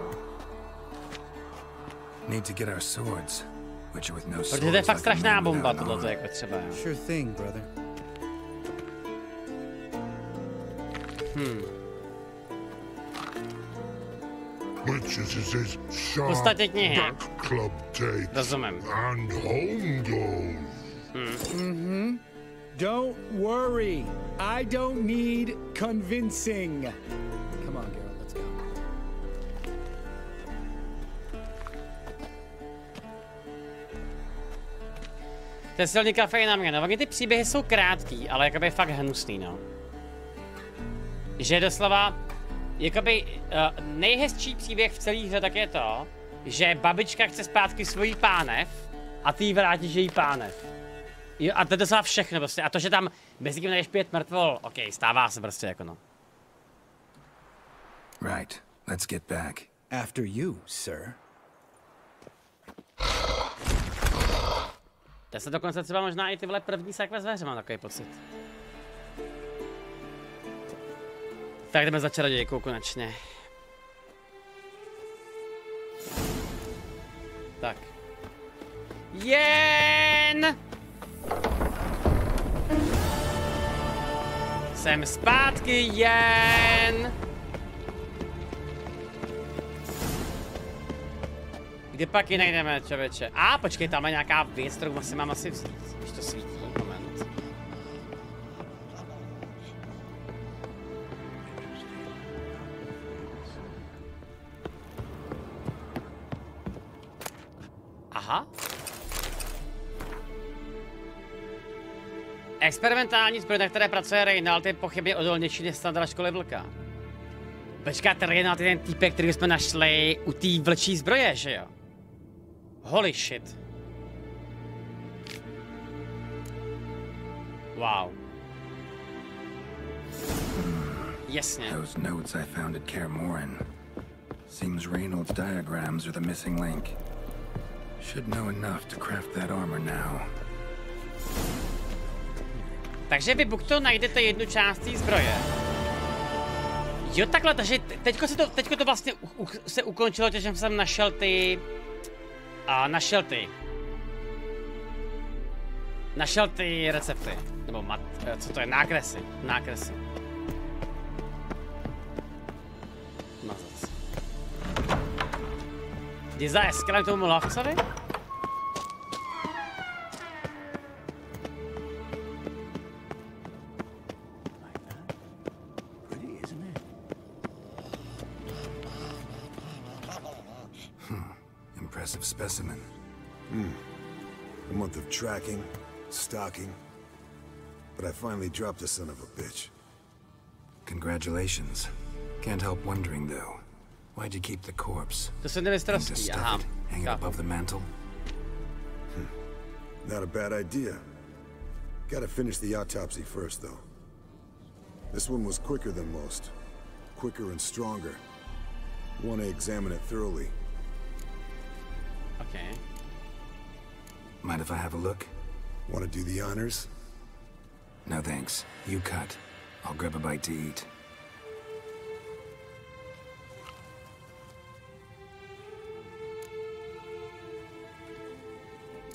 Need to get our swords. Protože to je fakt strašná bomba, tohleto jako třeba. Sure thing, brother. which is his sharp Ostatně knihy. back club takes Rozumím. and home goes. Mm-hmm. Don't worry. I don't need convincing. Come on, girl, let's go. To je silný kafe na mě, no. Oni ty příběhy jsou krátký, ale jakoby fakt hnusný, no. Že doslova, jakoby nejhezčí příběh v celé hře tak je to, že babička chce zpátky svojí pánev a ty jí vrátíš její pánev. Jo, a to je docela všechno prostě. A to, že tam mezi tím najdeš 5 mrtvol, ok, stává se prostě jako no. Right, let's get back. After you, sir. To se dokonce třeba možná i tyhle první sekve z hře, mám takový pocit. Tak jdeme za čarodějkou konečně. Tak. Jen! Jsem zpátky, jen! Kde pak ji najdeme, člověče? A počkej, tam je nějaká věc, kterou si mám asi vzít, když to svítí. Moment. Aha. Experimentální zbroj, na které pracuje Reynald, je pochybně odolnější než standard školy vlka. Počkat, Reynald je ten týpek, který jsme našli u té vlčí zbroje, že jo? Holy shit. Wow. Jasně. Those notes I found at Kaer Morhen. Seems Reynolds' diagrams are the missing link. Should know enough to craft that armor now. Takže vy buď to najdete jednu část té zbroje. Jo, takhle, takže teďko to vlastně se ukončilo, že jsem našel ty... Našel ty recepty. Nebo co to je? Nákresy. Nákresy. Mazec. Jdi za eskalem k tomu hlavcovi? Impressive specimen. A month of tracking, stalking, but I finally dropped the son of a bitch. Congratulations. Can't help wondering though, why'd you keep the corpse? To se nevystrovství, aha. Hang it above the mantle? Not a bad idea. Gotta finish the autopsy first though. This one was quicker than most. Quicker and stronger. Want to examine it thoroughly. Okay. Mind if I have a look? Want to do the honors? No thanks. You cut. I'll grab a bite to eat.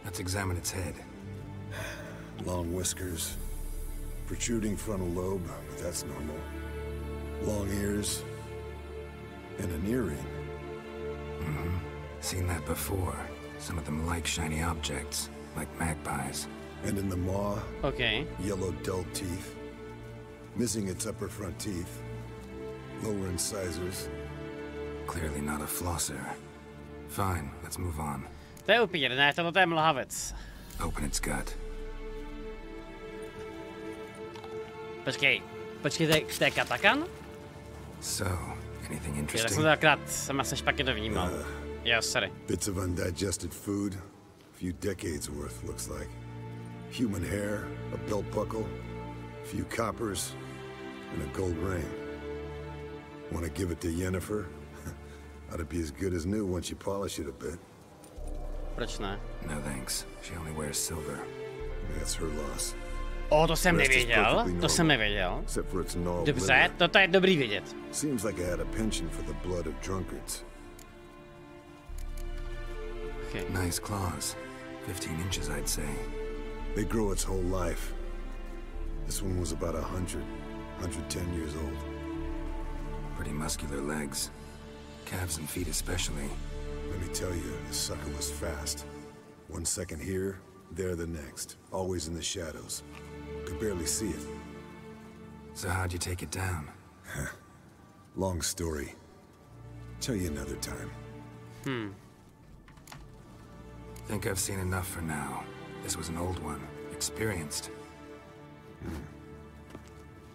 Let's examine its head. Long whiskers. Protruding frontal lobe, but that's normal. Long ears. And an earring. Mm-hmm. Seen that before. Some of them like shiny objects, like magpies. And in the maw, okay. Yellow dull teeth. Missing its upper front teeth. Lower incisors. Clearly not a flosser. Fine, let's move on. To je upír, ne, tohle je mlhavec. Open its gut. Počkej, to je katakan? So, anything interesting? Já jsem to akorát, jsem asi špatně to vnímal. Jo, sorry. Bits of undigested food. A few decades worth, looks like. Human hair, a belt buckle, a few coppers, and a gold ring. Want to give it to Yennefer? Ought to be as good as new once you polish it a bit. Proč ne? No thanks. She only wears silver. That's her loss. O, to jsem nevěděl. To jsem nevěděl. Dobře, toto je dobrý vědět. Seems like I had a penchant for the blood of drunkards. Okay. Nice claws. 15 inches, I'd say. They grow its whole life. This one was about 100, 110 years old. Pretty muscular legs. Calves and feet especially. Let me tell you, this sucker was fast. 1 second here, there the next. Always in the shadows. Could barely see it. So how'd you take it down? Long story. Tell you another time. Think I've seen enough for now. This was an old one. Experienced.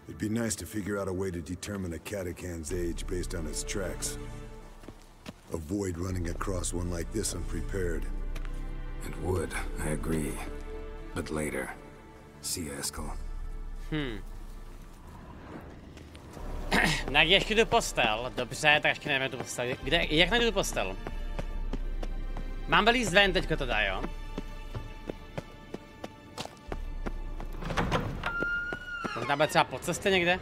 It'd be nice to figure out a way to determine a catacan's age based on its tracks. Avoid running across one like this unprepared. It would, I agree. But later. See you, Eskel. Tak ještě tu postel. Dobře, tak ještě nevím tu postel. Jak najdu tu postel? Mám vylízt ven teďko to dá, jo? Možná bude třeba po cestě někde?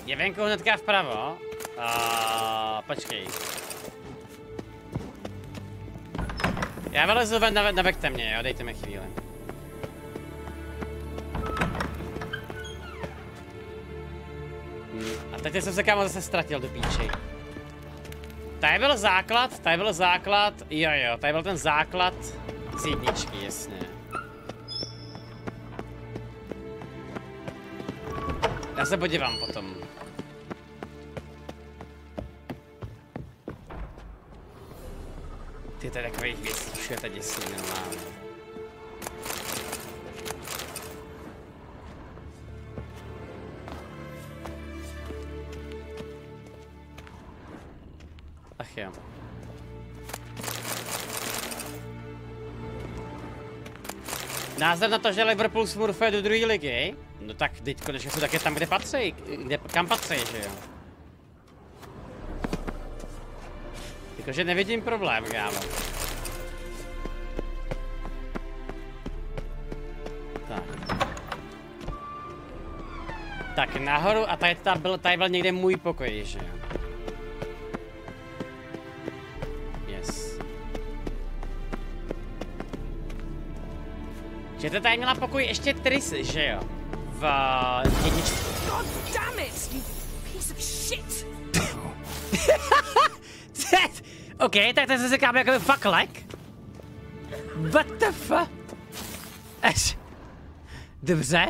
Je venku hnedka vpravo. Počkej. Já vylezu ven, naveďte mě, jo, dejte mi chvíli. A teď jsem se kámo zase ztratil do píči. Tady byl základ, jo, tady byl ten základ z jedničky, jasně. Já se podívám potom. Ty, to je takových věcí, už je to děsný, normálně. Ach jo. Názor na to, že Liverpool smurfuje do druhé ligy? No tak teď konečně jsou taky tam, kde patří, kam patří, že jo? Jakože nevidím problém, kámo. Tak. Tak nahoru a tady byl někde můj pokoj, že jo? Yes. Že to tady měla pokoj ještě Tris, že jo? V jedničce. God damn it, you piece of shit! OK, tak ten se říkáme jako fuck like. What the fuck? Dobře.